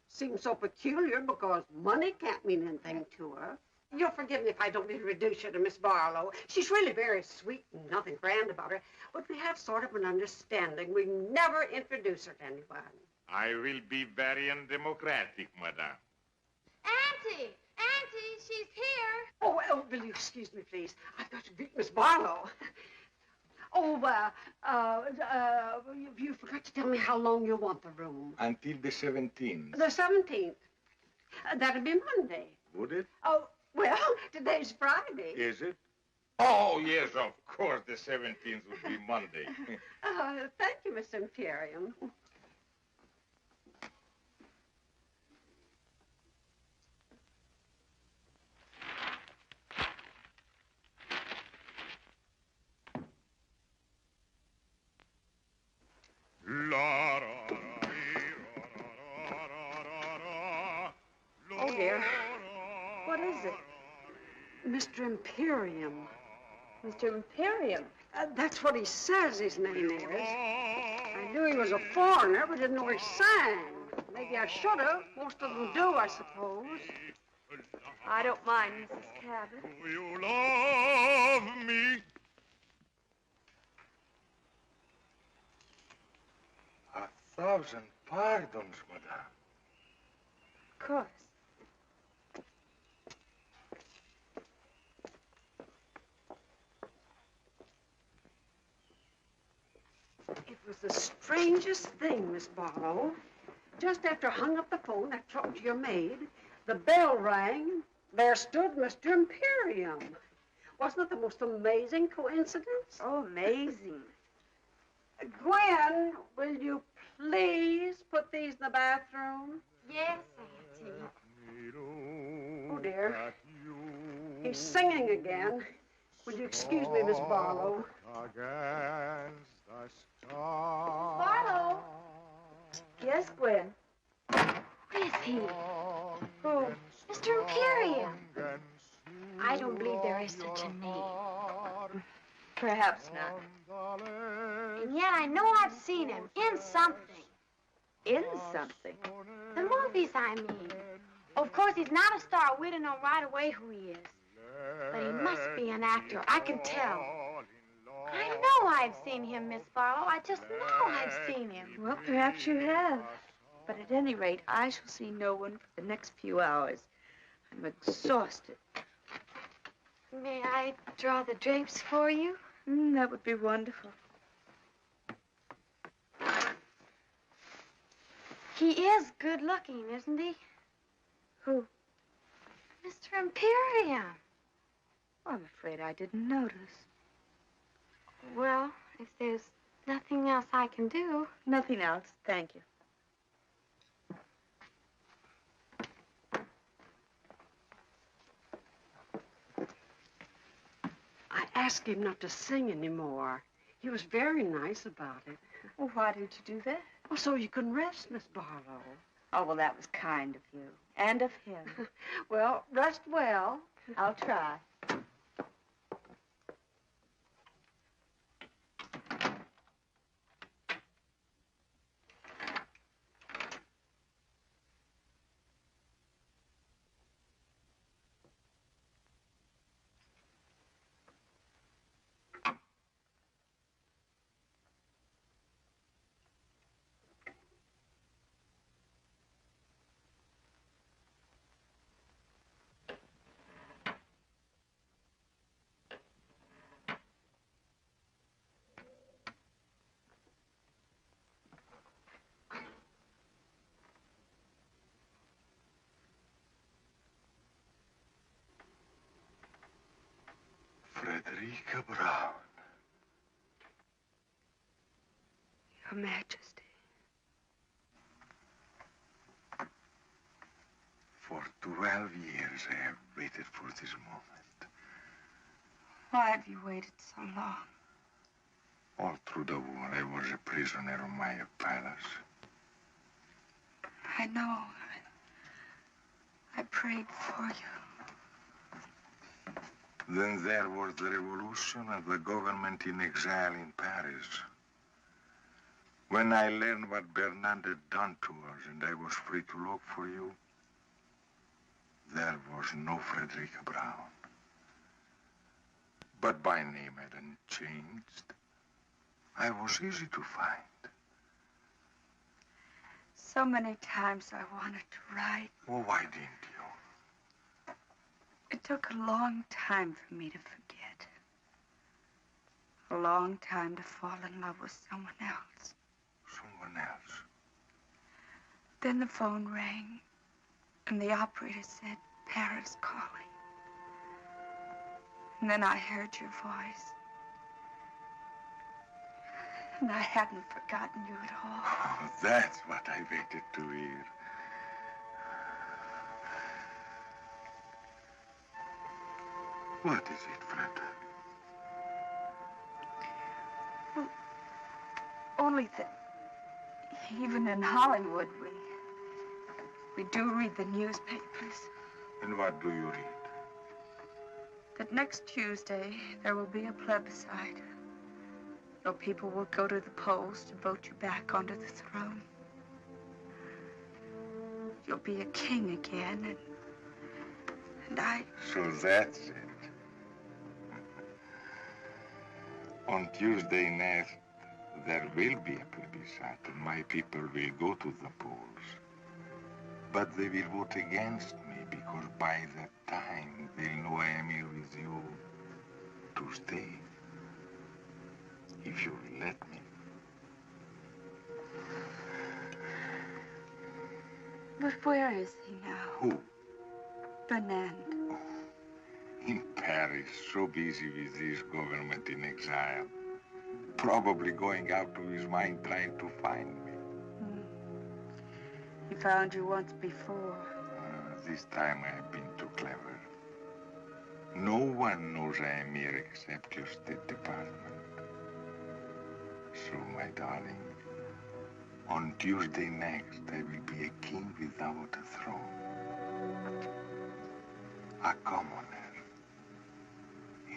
Seems so peculiar because money can't mean anything to her. You'll forgive me if I don't introduce you to Miss Barlow. She's really very sweet and nothing grand about her. But we have sort of an understanding. We never introduce her to anyone. I will be very undemocratic, madame. Auntie! Auntie, she's here. Oh, will you excuse me, please? I've got to greet Miss Barlow. You forgot to tell me how long you want the room. Until the 17th. The 17th. That'd be Monday. Would it? Oh, well, today's Friday. Is it? Oh, yes, of course, the 17th would be Monday. Thank you, Mr. Imperium. Oh, dear. What is it? Mr. Imperium. Mr. Imperium? That's what he says his name is. I knew he was a foreigner, but didn't know he sang. Maybe I should have. Most of them do, I suppose. I don't mind, Mrs. Cabot. Do you love me? 1,000 pardons, madame. Of course. It was the strangest thing, Miss Barlow. Just after I hung up the phone, I talked to your maid. The bell rang. There stood Mr. Imperium. Wasn't it the most amazing coincidence? Oh, amazing. Gwen, will you please put these in the bathroom? Yes, Auntie. Oh, dear. He's singing again. Will you excuse me, Miss Barlow? Barlow? Yes, Gwen. Who is he? Who? Mr. Imperium. I don't believe there is such a name. Perhaps not. And yet I know I've seen him in something. In something? The movies, I mean. Of course, he's not a star. We don't know right away who he is. But he must be an actor. I can tell. I know I've seen him, Miss Barlow. I just know I've seen him. Well, perhaps you have. But at any rate, I shall see no one for the next few hours. I'm exhausted. May I draw the drapes for you? That would be wonderful. He is good looking, isn't he? Who? Mr. Imperium. I'm afraid I didn't notice. Well, if there's nothing else I can do. Nothing else, thank you. I asked him not to sing anymore. He was very nice about it. Well, why did you do that? Well, so you can rest, Miss Barlow. Oh, well, that was kind of you. And of him. Well, rest well. I'll try. Frederica Brown. Your Majesty. For 12 years I have waited for this moment. Why have you waited so long? All through the war I was a prisoner of my palace. I know. I prayed for you. Then there was the revolution and the government in exile in Paris. When I learned what Bernard had done to us and I was free to look for you, there was no Frederica Brown. But my name hadn't changed. I was easy to find. So many times I wanted to write. Well, why didn't you? It took a long time for me to forget. A long time to fall in love with someone else. Someone else? Then the phone rang, and the operator said, Paris calling. And then I heard your voice. And I hadn't forgotten you at all. Oh, that's what I waited to hear. What is it, Fred? Well, only that even in Hollywood, we do read the newspapers. And what do you read? That next Tuesday, there will be a plebiscite. So people will go to the polls to vote you back onto the throne. You'll be a king again, and I... So that's it. On Tuesday next, there will be a plebiscite, and my people will go to the polls. But they will vote against me, because by that time, they'll know I am here with you to stay. If you will let me. But where is he now? Who? Fernand. In Paris. Harry's so busy with this government in exile. Probably going out of his mind trying to find me. He found you once before. This time I have been too clever. No one knows I am here except your State Department. So, my darling, on Tuesday next, I will be a king without a throne. A commoner,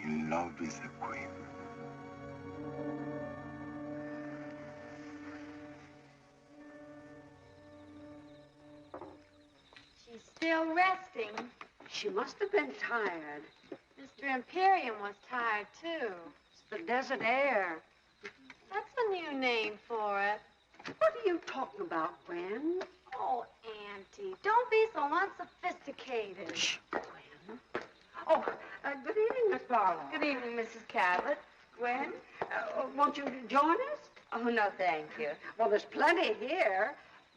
in love with a queen. She's still resting. She must have been tired. Mr. Imperium was tired, too. It's the desert air. That's a new name for it. What are you talking about, Gwen? Oh, Auntie, don't be so unsophisticated. Shh, Gwen. Oh, good evening, Miss Barlow. Good evening, Mrs. Cabot. Gwen, won't you join us? Oh, no, thank you. Well, there's plenty here.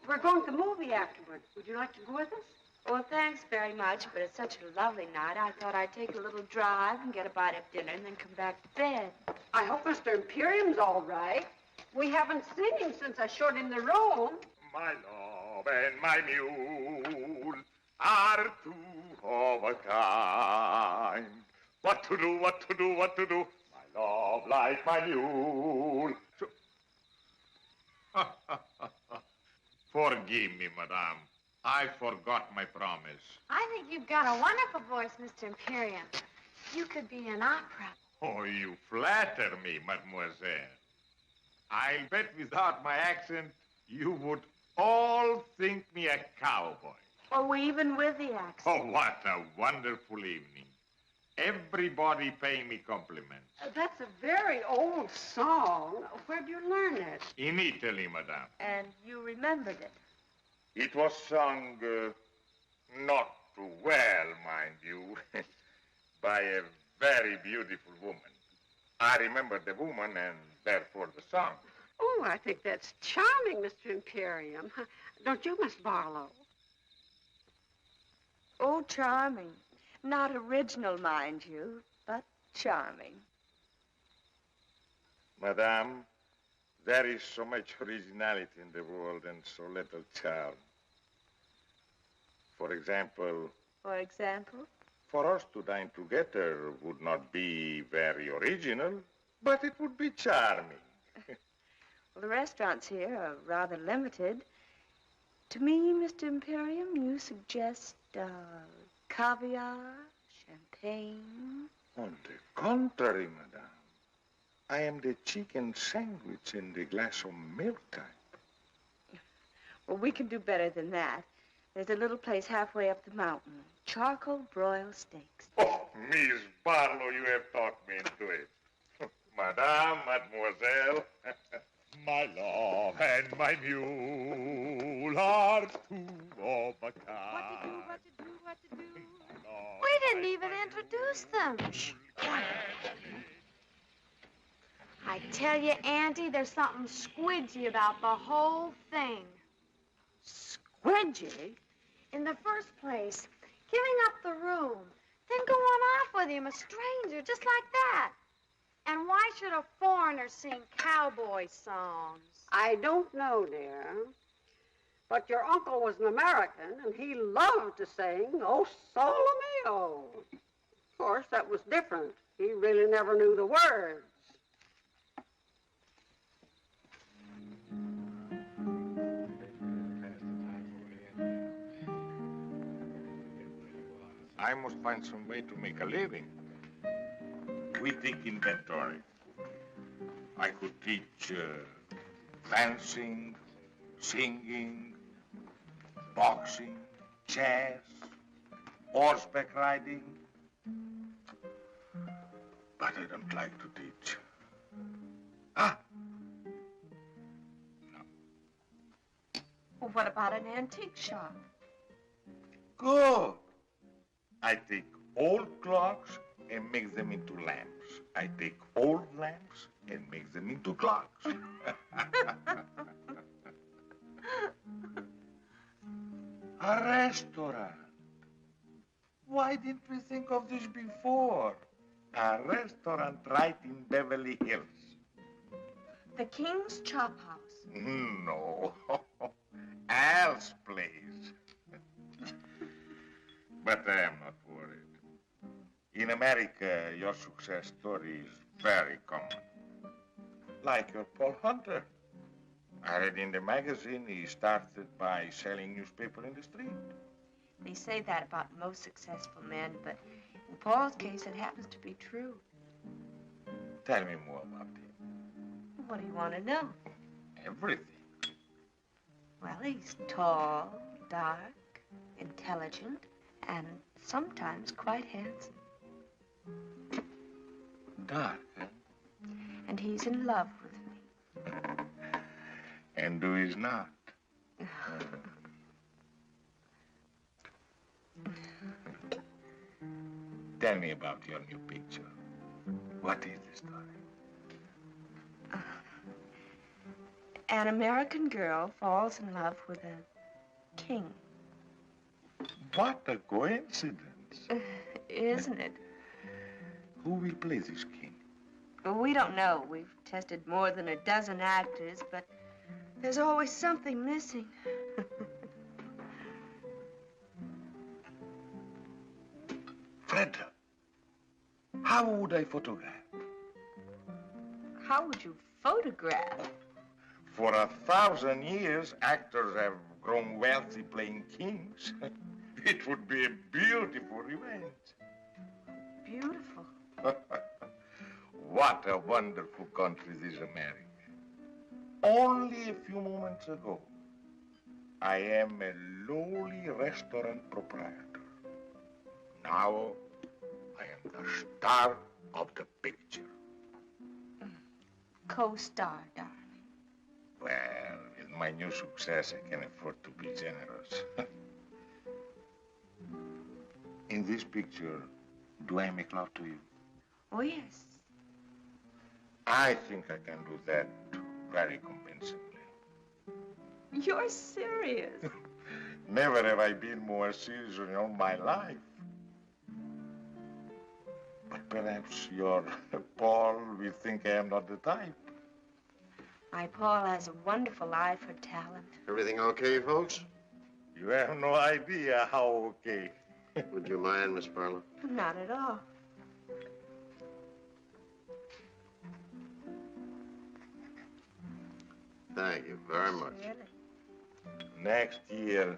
We're going to the movie afterward. Would you like to go with us? Well, thanks very much, but it's such a lovely night. I thought I'd take a little drive and get a bite of dinner and then come back to bed. I hope Mr. Imperium's all right. We haven't seen him since I showed him the room. My love and my mule are two of a kind. What to do, what to do, what to do? My love like my mule. Forgive me, madame. I forgot my promise. I think you've got a wonderful voice, Mr. Imperium. You could be in opera. Oh, you flatter me, mademoiselle. I'll bet without my accent, you would all think me a cowboy. Oh, even with the accent. Oh, what a wonderful evening. Everybody paying me compliments. That's a very old song. Where'd you learn it? In Italy, madame. And you remembered it. It was sung not too well, mind you, by a very beautiful woman. I remember the woman and therefore the song. Oh, I think that's charming, Mr. Imperium. Don't you, Miss Barlow? Oh, charming. Not original, mind you, but charming. Madame, there is so much originality in the world and so little charm. For example? For example? For us to dine together would not be very original, but it would be charming. Well, the restaurants here are rather limited. To me, Mr. Imperium, you suggest caviar, champagne. On the contrary, madame. I am the chicken sandwich and the glass of milk type. Well, we can do better than that. There's a little place halfway up the mountain. Charcoal broiled steaks. Oh, Miss Barlow, you have talked me into it. Madame, mademoiselle. My love and my mule are two of a kind. What to do? We didn't even introduce them. Shh. I tell you, Auntie, there's something squidgy about the whole thing. Squidgy? In the first place, giving up the room, then going off with him, a stranger, just like that. And why should a foreigner sing cowboy songs? I don't know, dear. But your uncle was an American, and he loved to sing, "Oh, Sole Mio." Of course, that was different. He really never knew the words. I must find some way to make a living. We take inventory. I could teach dancing, singing, boxing, chess, horseback riding. But I don't like to teach. Ah! Well, what about an antique shop? Good. I take old clocks and make them into lamps. I take old lamps and make them into clocks. A restaurant. Why didn't we think of this before? A restaurant right in Beverly Hills. The King's Chop House. No. Al's place. But I am not worried. In America, your success story is very common. Like your Paul Hunter. I read in the magazine he started by selling newspaper in the street. They say that about most successful men, but in Paul's case, it happens to be true. Tell me more about him. What do you want to know? Everything. Well, he's tall, dark, intelligent, and sometimes quite handsome. Dark, huh? And he's in love with me. And who is not? Tell me about your new picture. What is the story? An American girl falls in love with a king. What a coincidence. Isn't it? Who will play this king? Well, we don't know. We've tested more than a dozen actors, but there's always something missing. Fred, how would I photograph? How would you photograph? For 1,000 years, actors have grown wealthy playing kings. It would be a beautiful revenge. Beautiful. What a wonderful country this America. Only a few moments ago, I am a lowly restaurant proprietor. Now, I am the star of the picture. Co-star, darling. Well, with my new success, I can afford to be generous. In this picture, do I make love to you? Oh, yes. I think I can do that very convincingly. You're serious. Never have I been more serious in all my life. But perhaps your Paul will think I am not the type. My Paul has a wonderful eye for talent. Everything okay, folks? You have no idea how okay. Would you mind, Miss Barlow? Not at all. Thank you very much. Really? Next year,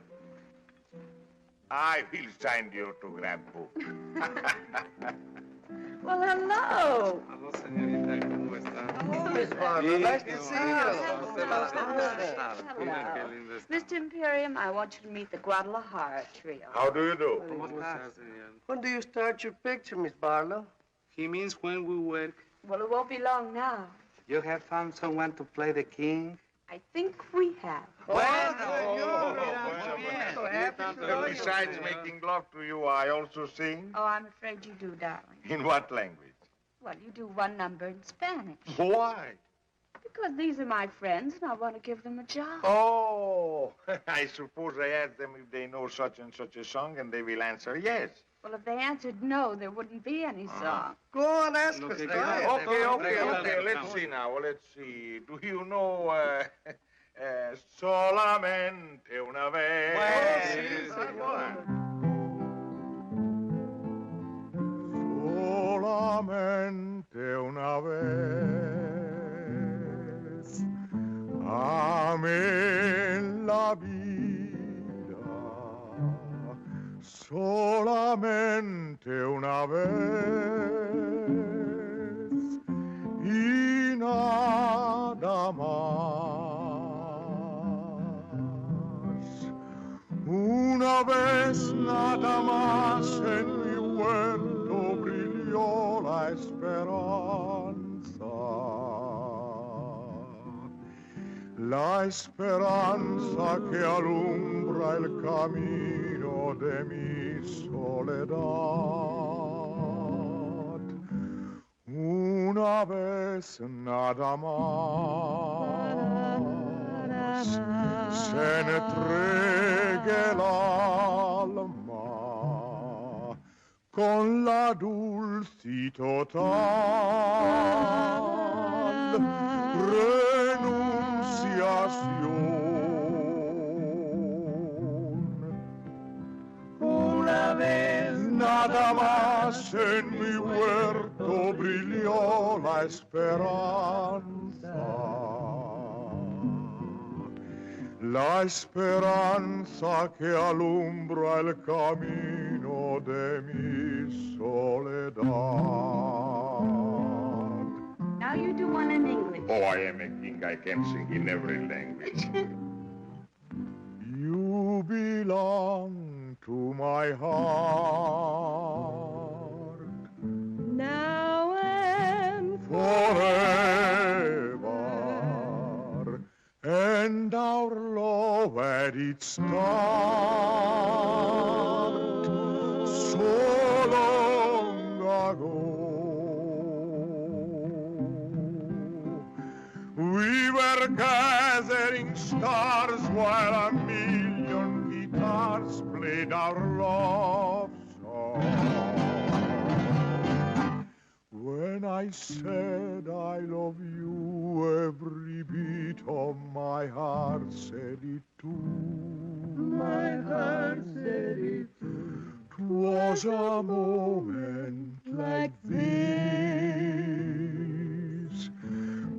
I will sign the autograph book. Well, hello. Hello, señorita. ¿Cómo está? Miss Barlow, nice to see you. Mr. Imperium, I want you to meet the Guadalajara trio. How do you do? ¿Cómo está, señor? When do you start your picture, Miss Barlow? He means when we work. Well, it won't be long now. You have found someone to play the king? I think we have. Besides making love to you, I also sing. Oh, I'm afraid you do, darling. In what language? Well, you do one number in Spanish. Why? Because these are my friends, and I want to give them a job. Oh, I suppose I ask them if they know such and such a song, and they will answer yes. Well, if they answered no, there wouldn't be any song. Go on, ask us. Okay. Let's see now. Let's see. Do you know solamente una vez? Solamente una vez amé la vida. Solamente una vez y nada más. Una vez nada más en mi huerto brilló la esperanza. La esperanza que alumbra el camino de mi soledad. Una vez nada más se me entregue el alma con la dulcito tal renunciación. Una vez nada más en mi huerto brilló la esperanza que alumbra el camino de mi soledad. Now you do one in English. Oh, I am a king. I can sing in every language. You belong to my heart. Now and forever, and our love at its start, so long ago. We were gathering stars while a million guitars played our love song. When I said I love you, every beat of my heart said it too. My heart said it too. 'Twas a moment like this.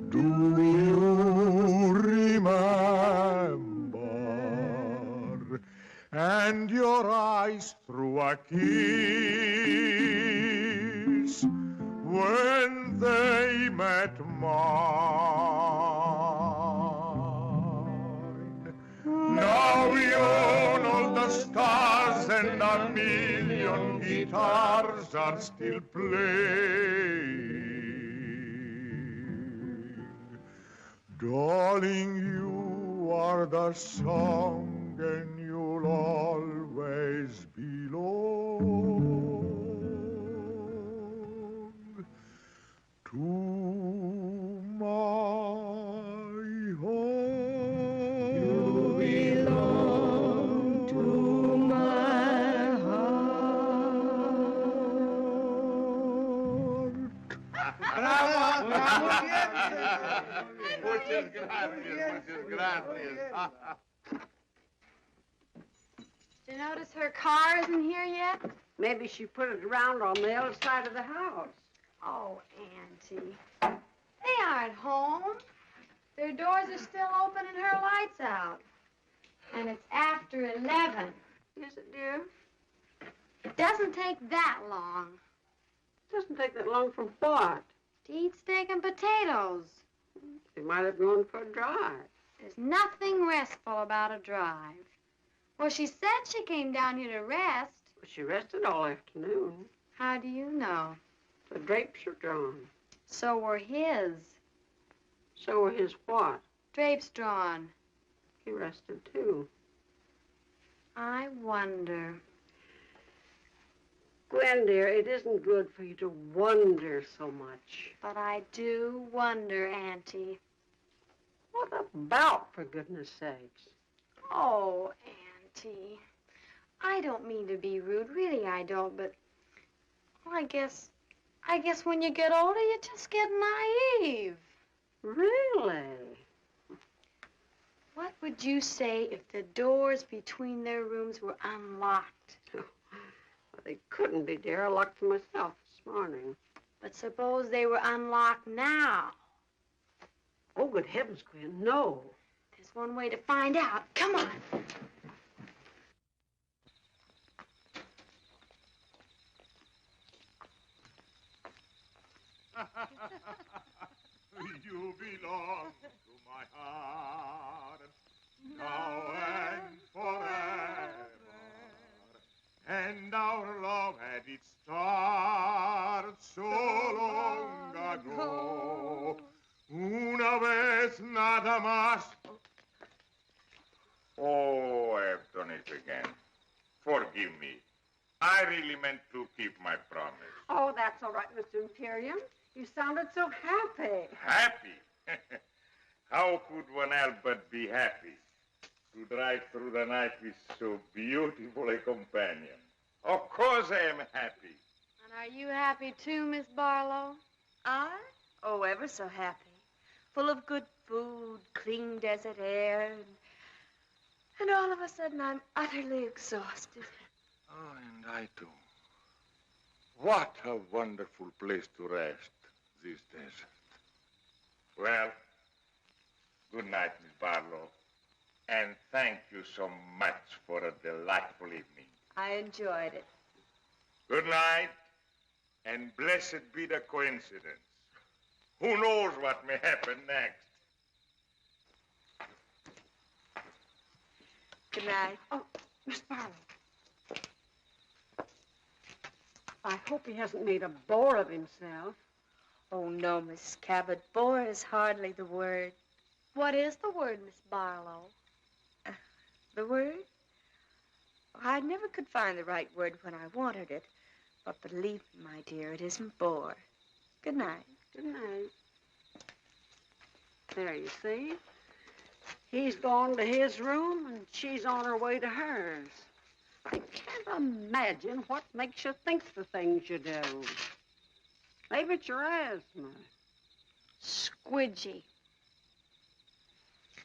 Do you remember? And your eyes threw a kiss when they met mine. Now we own all the stars and a million guitars are still playing. Darling, you are the song and you'll always belong to my heart. You belong to my heart. Bravo! Muchas gracias. Did you notice her car isn't here yet? Maybe she put it around on the other side of the house. Oh, Auntie. They aren't home. Their doors are still open and her light's out. And it's after 11. Is it, dear? It doesn't take that long. It doesn't take that long for what? To eat steak and potatoes. She might have gone for a drive. There's nothing restful about a drive. Well, she said she came down here to rest. Well, she rested all afternoon. How do you know? The drapes are drawn. So were his. So were his what? Drapes drawn. He rested, too. I wonder. Gwen, dear, it isn't good for you to wonder so much. But I do wonder, Auntie. What about, for goodness sakes? Oh, Auntie. I don't mean to be rude. Really, I don't, but... Well, I guess when you get older, you just get naive. Really? What would you say if the doors between their rooms were unlocked? Well, they couldn't be, dear. I locked them myself this morning. But suppose they were unlocked now. Oh, good heavens, Gwen, no. There's one way to find out. Come on. You belong to my heart now and forever, and our love had its start so long ago. Una vez nada más. Oh, I've done it again. Forgive me. I really meant to keep my promise. Oh, that's all right, Mr. Imperium. You sounded so happy. Happy? How could one help but be happy? To drive through the night with so beautiful a companion. Of course I am happy. Are you happy too, Miss Barlow? I? Oh, ever so happy. Full of good food, clean desert air, and all of a sudden I'm utterly exhausted. Oh, and I too. What a wonderful place to rest, this desert. Well, good night, Miss Barlow. And thank you so much for a delightful evening. I enjoyed it. Good night, and blessed be the coincidence. Who knows what may happen next? Good night. Oh, Miss Barlow. I hope he hasn't made a bore of himself. Oh, no, Miss Cabot. Bore is hardly the word. What is the word, Miss Barlow? The word? I never could find the right word when I wanted it. But believe me, my dear, it isn't bore. Good night. Good night. There, you see. He's gone to his room, and she's on her way to hers. I can't imagine what makes you think the things you do. Maybe it's your asthma. Squidgy.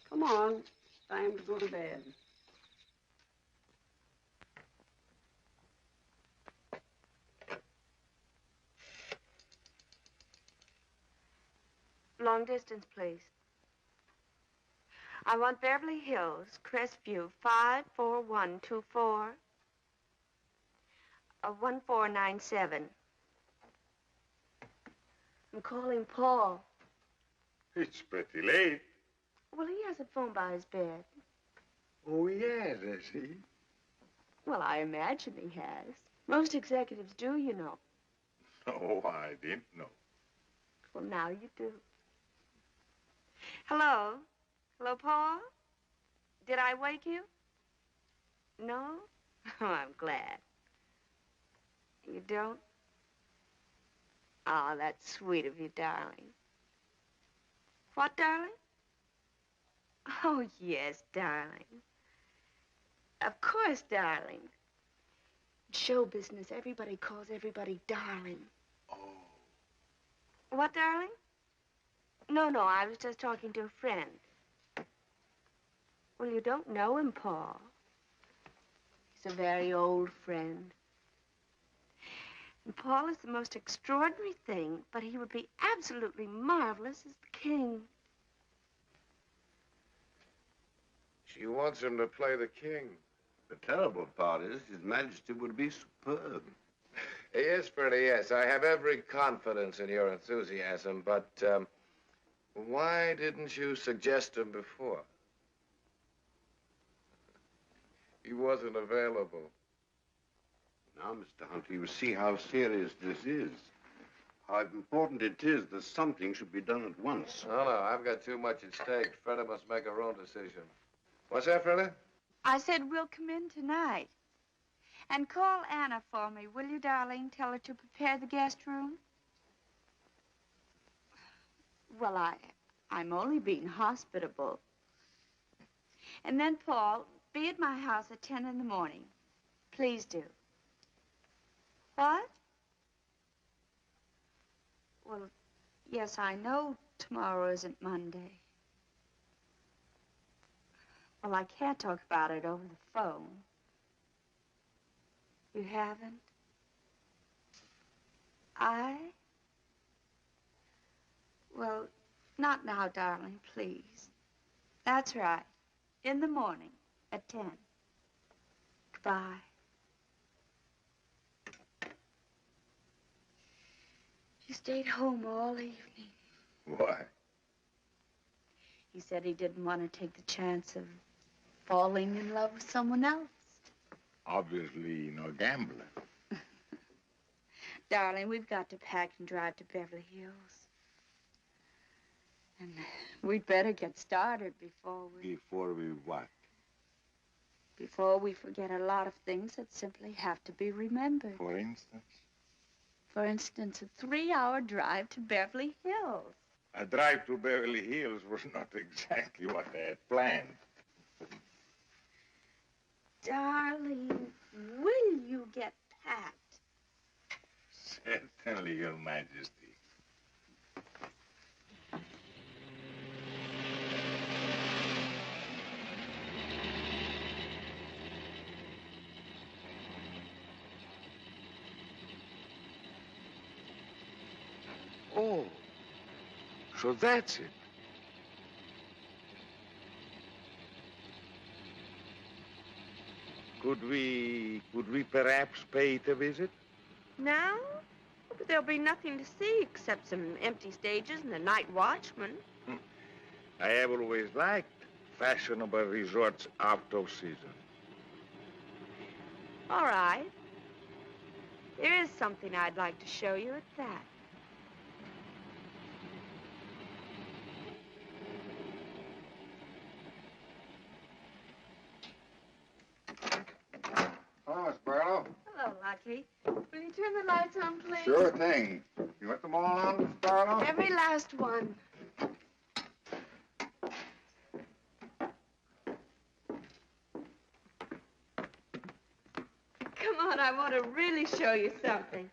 Come on. It's time to go to bed. Long distance, please. I want Beverly Hills, Crestview, 54124. 1497. I'm calling Paul. It's pretty late. Well, he has a phone by his bed. Oh, yes, I see. Well, I imagine he has. Most executives do, you know. Oh, I didn't know. Well, now you do. Hello? Hello, Paul? Did I wake you? No? Oh, I'm glad. You don't? Oh, that's sweet of you, darling. What, darling? Oh, yes, darling. Of course, darling. In show business, everybody calls everybody darling. Oh. What, darling? No, I was just talking to a friend. Well, you don't know him, Paul. He's a very old friend. And Paul is the most extraordinary thing, but he would be absolutely marvelous as the king. She wants him to play the king. The terrible part is His Majesty would be superb. Yes, Freddie, yes. I have every confidence in your enthusiasm, but why didn't you suggest him before? He wasn't available. Now, Mr. Hunter, you see how serious this is. How important it is that something should be done at once. No, I've got too much at stake. Freda must make her own decision. What's that, Freda? I said we'll come in tonight. And call Anna for me, will you, darling? Tell her to prepare the guest room. Well, I'm only being hospitable. And then, Paul, be at my house at 10 in the morning. Please do. What? Well, yes, I know tomorrow isn't Monday. Well, I can't talk about it over the phone. You haven't? Well, not now, darling, please. That's right. In the morning at 10. Goodbye. He stayed home all evening. Why? He said he didn't want to take the chance of falling in love with someone else. Obviously, no gambler. Darling, we've got to pack and drive to Beverly Hills. And we'd better get started before we... Before we what? Before we forget a lot of things that simply have to be remembered. For instance? For instance, a 3-hour drive to Beverly Hills. A drive to Beverly Hills was not exactly what I had planned. Darling, will you get packed? Certainly, Your Majesty. Oh, so that's it. Could we perhaps pay it a visit? Now? But there'll be nothing to see except some empty stages and a night watchman. I have always liked fashionable resorts out of season. All right. There is something I'd like to show you at that. Hello, Miss Barlow. Hello, Lucky. Will you turn the lights on, please? Sure thing. You got them all on, Miss Barlow? Every last one. Come on, I want to really show you something.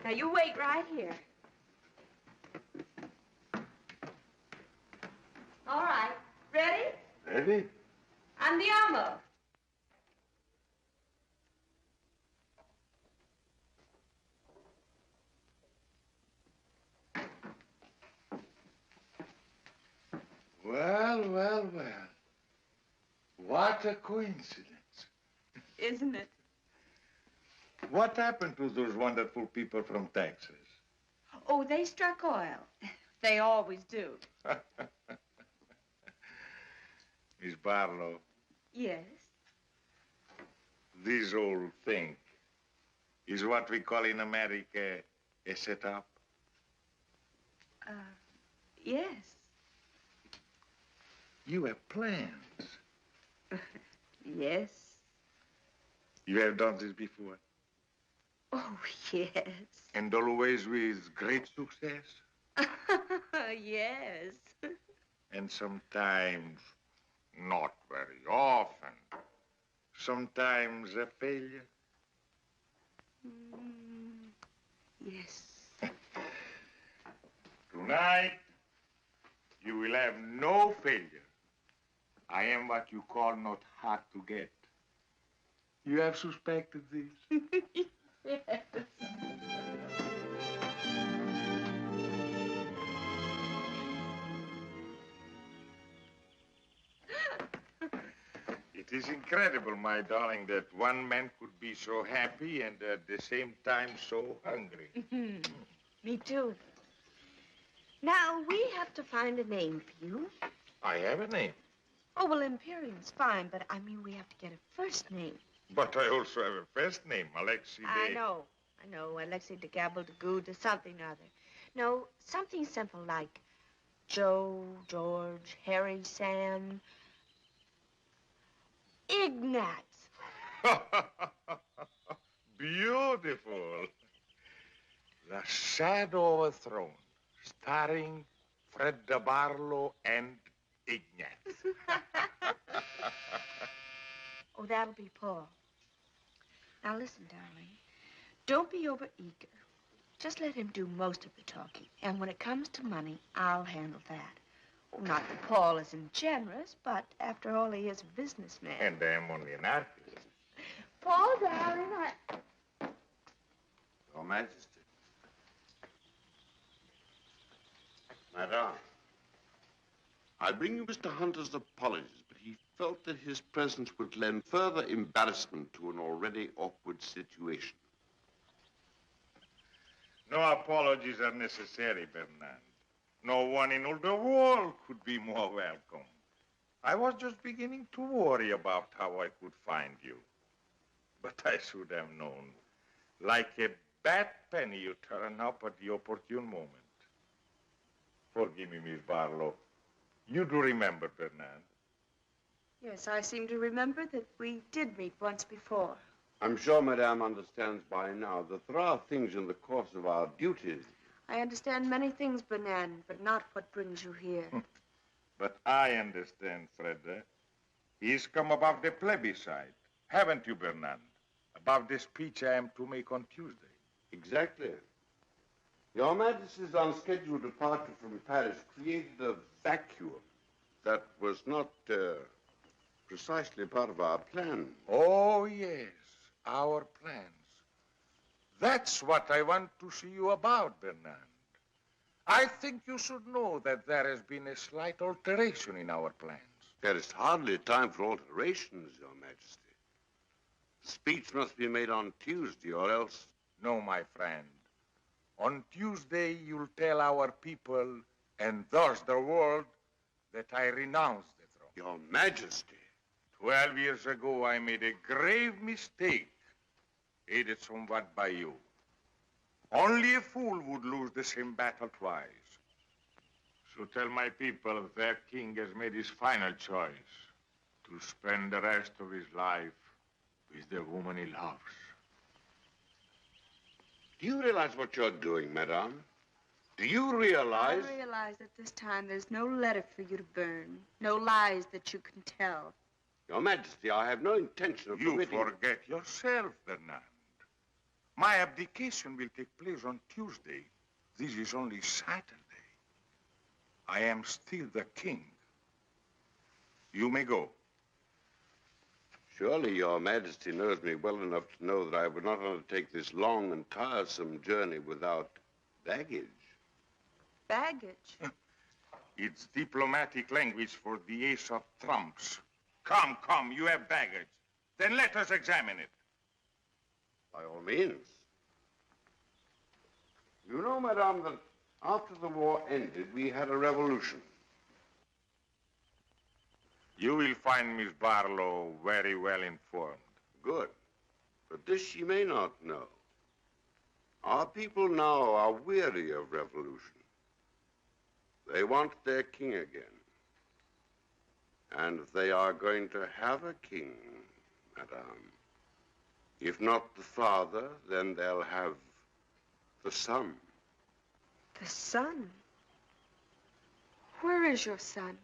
Now, you wait right here. All right. Ready? Ready? Andiamo. Well, well, well. What a coincidence. Isn't it? What happened to those wonderful people from Texas? Oh, they struck oil. They always do. Miss Barlow, Yes. this whole thing is what we call in America a setup. Yes. You have plans. Yes. You have done this before. Oh, yes. And always with great success. Yes. And sometimes not very often. Sometimes a failure. Yes. Tonight, you will have no failure. I am what you call not hard to get. You have suspected this? Yes. It is incredible, my darling, that one man could be so happy and at the same time so hungry. Me too. Now, we have to find a name for you. I have a name, Oh, well, Imperium's fine, but I mean we have to get a first name. but I also have a first name, Alexei. I know. Alexei de Gabble de Good or something or other. No, something simple like Joe, George, Harry, Sam, Ignatz. Beautiful. The Shadow of a Throne, starring Fred de Barlow and Ignatz. Oh, that'll be Paul. Now, listen, darling. Don't be overeager. Just let him do most of the talking. And when it comes to money, I'll handle that. Oh, not that Paul isn't generous, but after all, he is a businessman. And I am only an artist. Paul, darling, Your Majesty. Madame, I bring you Mr. Hunter's apologies, but he felt that his presence would lend further embarrassment to an already awkward situation. No apologies are necessary, Bernard. No one in all the world could be more welcome. I was just beginning to worry about how I could find you. But I should have known. Like a bad penny, you turn up at the opportune moment. Forgive me, Miss Barlow. You do remember, Bernard. Yes, I seem to remember that we did meet once before. I'm sure Madame understands by now that there are things in the course of our duties. I understand many things, Bernan, but not what brings you here. But I understand, Freda. He's come above the plebiscite, Haven't you, Bernard? About the speech I am to make on Tuesday. Exactly. Your Majesty's unscheduled departure from Paris created a vacuum that was not precisely part of our plan. Oh, yes, our plans. That's what I want to see you about, Bernard. I think you should know that there has been a slight alteration in our plans. There is hardly time for alterations, Your Majesty. The speech must be made on Tuesday, or else... No, my friend. On Tuesday, you'll tell our people, and thus the world, that I renounce the throne. Your Majesty. 12 years ago, I made a grave mistake, aided somewhat by you. Only a fool would lose the same battle twice. So tell my people their king has made his final choice to spend the rest of his life with the woman he loves. Do you realize what you're doing, Madame? Do you realize? I realize that this time there's no letter for you to burn, no lies that you can tell. Your Majesty, I have no intention of You permitting... forget yourself, Bernard. My abdication will take place on Tuesday. This is only Saturday. I am still the king. You may go. Surely your Majesty knows me well enough to know that I would not undertake this long and tiresome journey without baggage. Baggage? It's diplomatic language for the ace of trumps. Come, come, you have baggage. Then let us examine it. By all means. You know, Madame, that after the war ended, we had a revolution. You will find Miss Barlow very well informed. Good. But this she may not know. Our people now are weary of revolution. They want their king again. And they are going to have a king, Madame. If not the father, then they'll have the son. The son? Where is your son?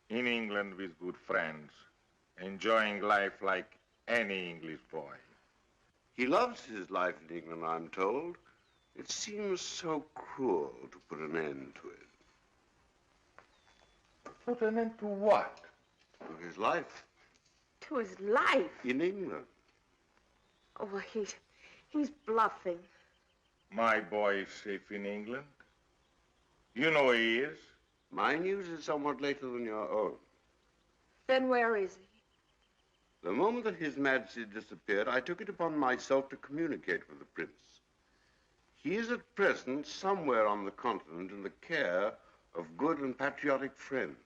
In England with good friends, enjoying life like any English boy. He loves his life in England, I'm told. It seems so cruel to put an end to it. Put an end to what? To his life. To his life? In England. Oh, well, he's bluffing. My boy is safe in England. You know he is. My news is somewhat later than your own. Then where is he? The moment that His Majesty disappeared, I took it upon myself to communicate with the Prince. He is at present somewhere on the continent in the care of good and patriotic friends.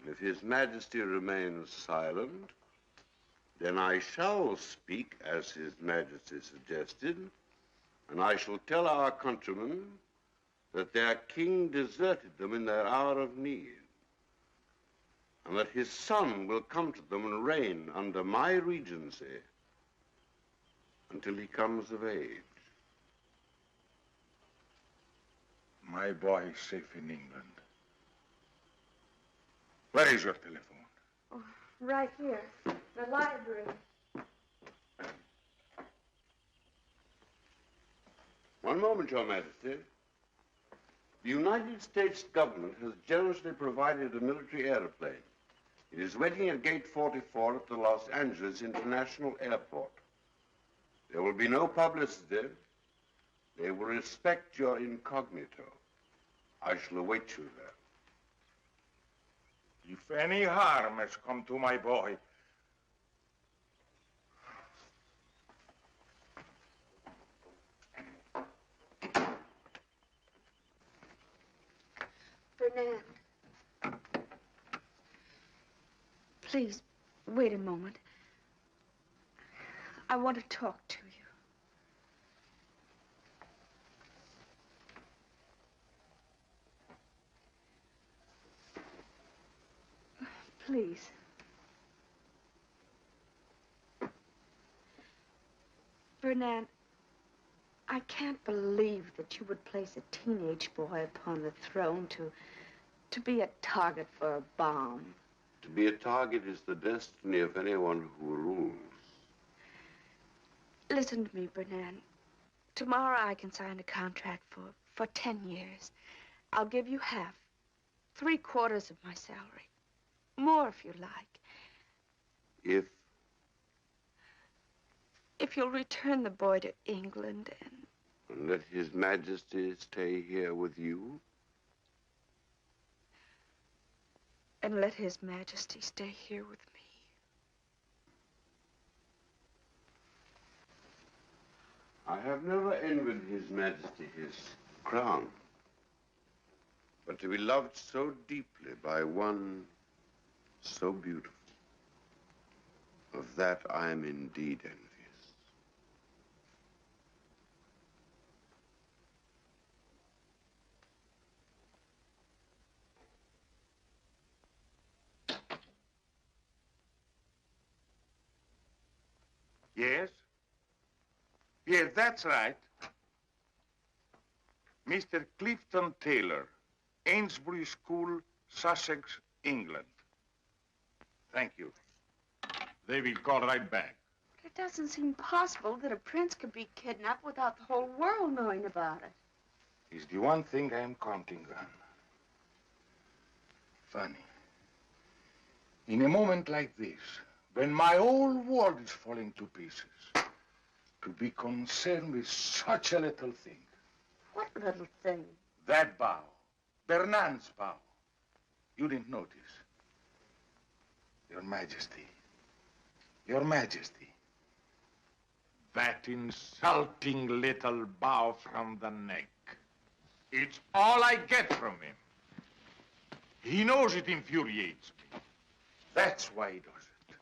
And if His Majesty remains silent, then I shall speak as His Majesty suggested, and I shall tell our countrymen that their king deserted them in their hour of need, and that his son will come to them and reign under my regency until he comes of age. My boy is safe in England. Where is your telephone? Oh, right here, the library. One moment, Your Majesty. The United States government has generously provided a military airplane. It is waiting at Gate 44 at the Los Angeles International Airport. There will be no publicity. They will respect your incognito. I shall await you there. If any harm has come to my boy, Fernand. Please, wait a moment. I want to talk to you. Please. Fernand, I can't believe that you would place a teenage boy upon the throne to be a target for a bomb. To be a target is the destiny of anyone who rules. Listen to me, Bernard. Tomorrow I can sign a contract for 10 years. I'll give you half, 3/4 of my salary. More if you like. If you'll return the boy to England and let His Majesty stay here with you? And let His Majesty stay here with me. I have never envied His Majesty his crown. But to be loved so deeply by one so beautiful, of that I am indeed envious. Yes? Yes, that's right. Mr. Clifton Taylor, Ainsbury School, Sussex, England. Thank you. They will call right back. It doesn't seem possible that a prince could be kidnapped without the whole world knowing about it. It's the one thing I'm counting on. Funny. In a moment like this, when my whole world is falling to pieces, to be concerned with such a little thing. What little thing? That bow. Bernard's bow. You didn't notice. Your Majesty. Your Majesty. That insulting little bow from the neck. It's all I get from him. He knows it infuriates me. That's why he does it.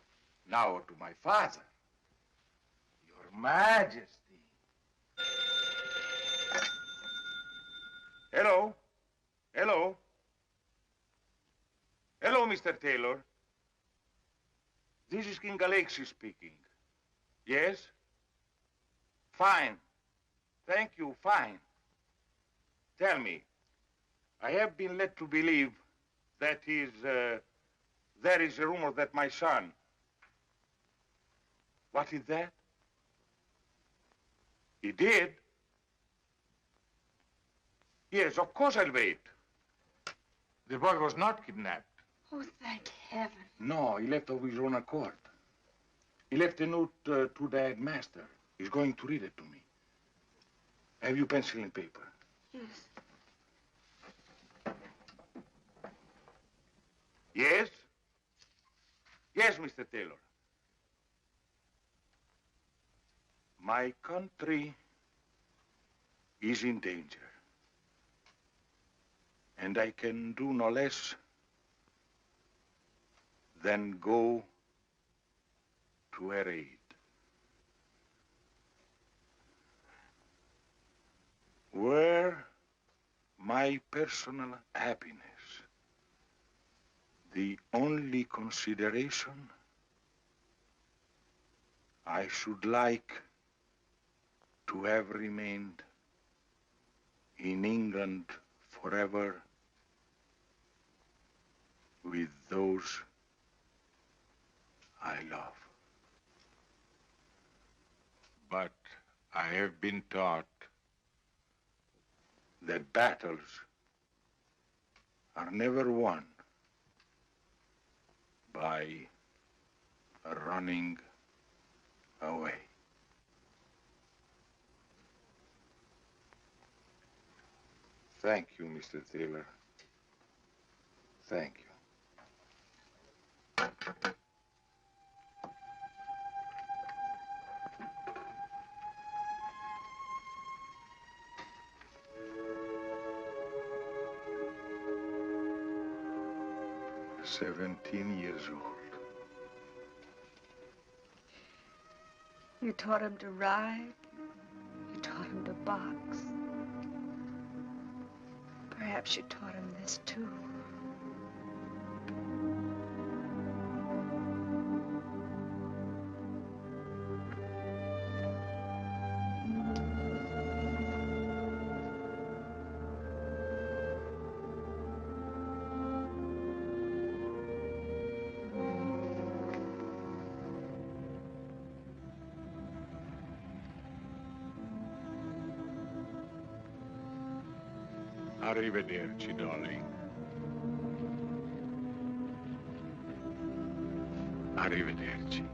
Now to my father. Your Majesty. Hello? Hello? Hello, Mr. Taylor. This is King Alexis speaking. Yes? Fine. Thank you, fine. Tell me, I have been led to believe that there is a rumor that my son... What is that? He did? Yes, of course I'll wait. The boy was not kidnapped. Oh, thank heaven. No, he left of his own accord. He left a note to the headmaster. He's going to read it to me. Have you pencil and paper? Yes. Yes? Yes, Mr. Taylor. My country is in danger. And I can do no less than go to her aid. Were my personal happiness the only consideration, I should like to have remained in England forever with those I love. But I have been taught that battles are never won by running away. Thank you, Mr. Taylor. Thank you. 17 years old. You taught him to ride. You taught him to box. Perhaps you taught him this, too. Arrivederci, darling. Arrivederci.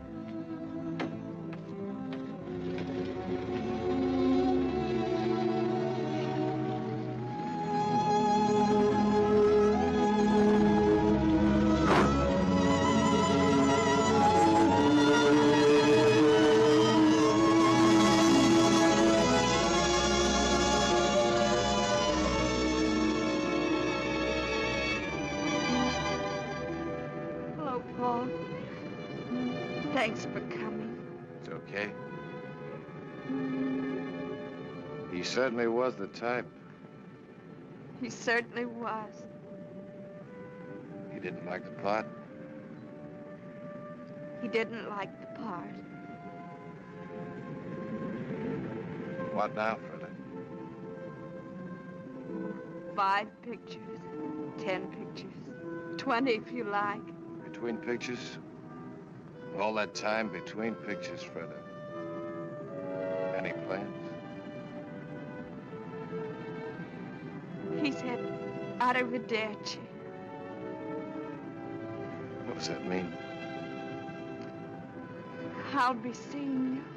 Hello, Paul. Thanks for coming. It's okay. He certainly was the type. He certainly was. He didn't like the part. He didn't like the part. What now, Freda? 5 pictures, 10 pictures, 20 if you like. Between pictures? All that time between pictures, Freda. Any plans? He said, arrivederci. What does that mean? I'll be seeing you.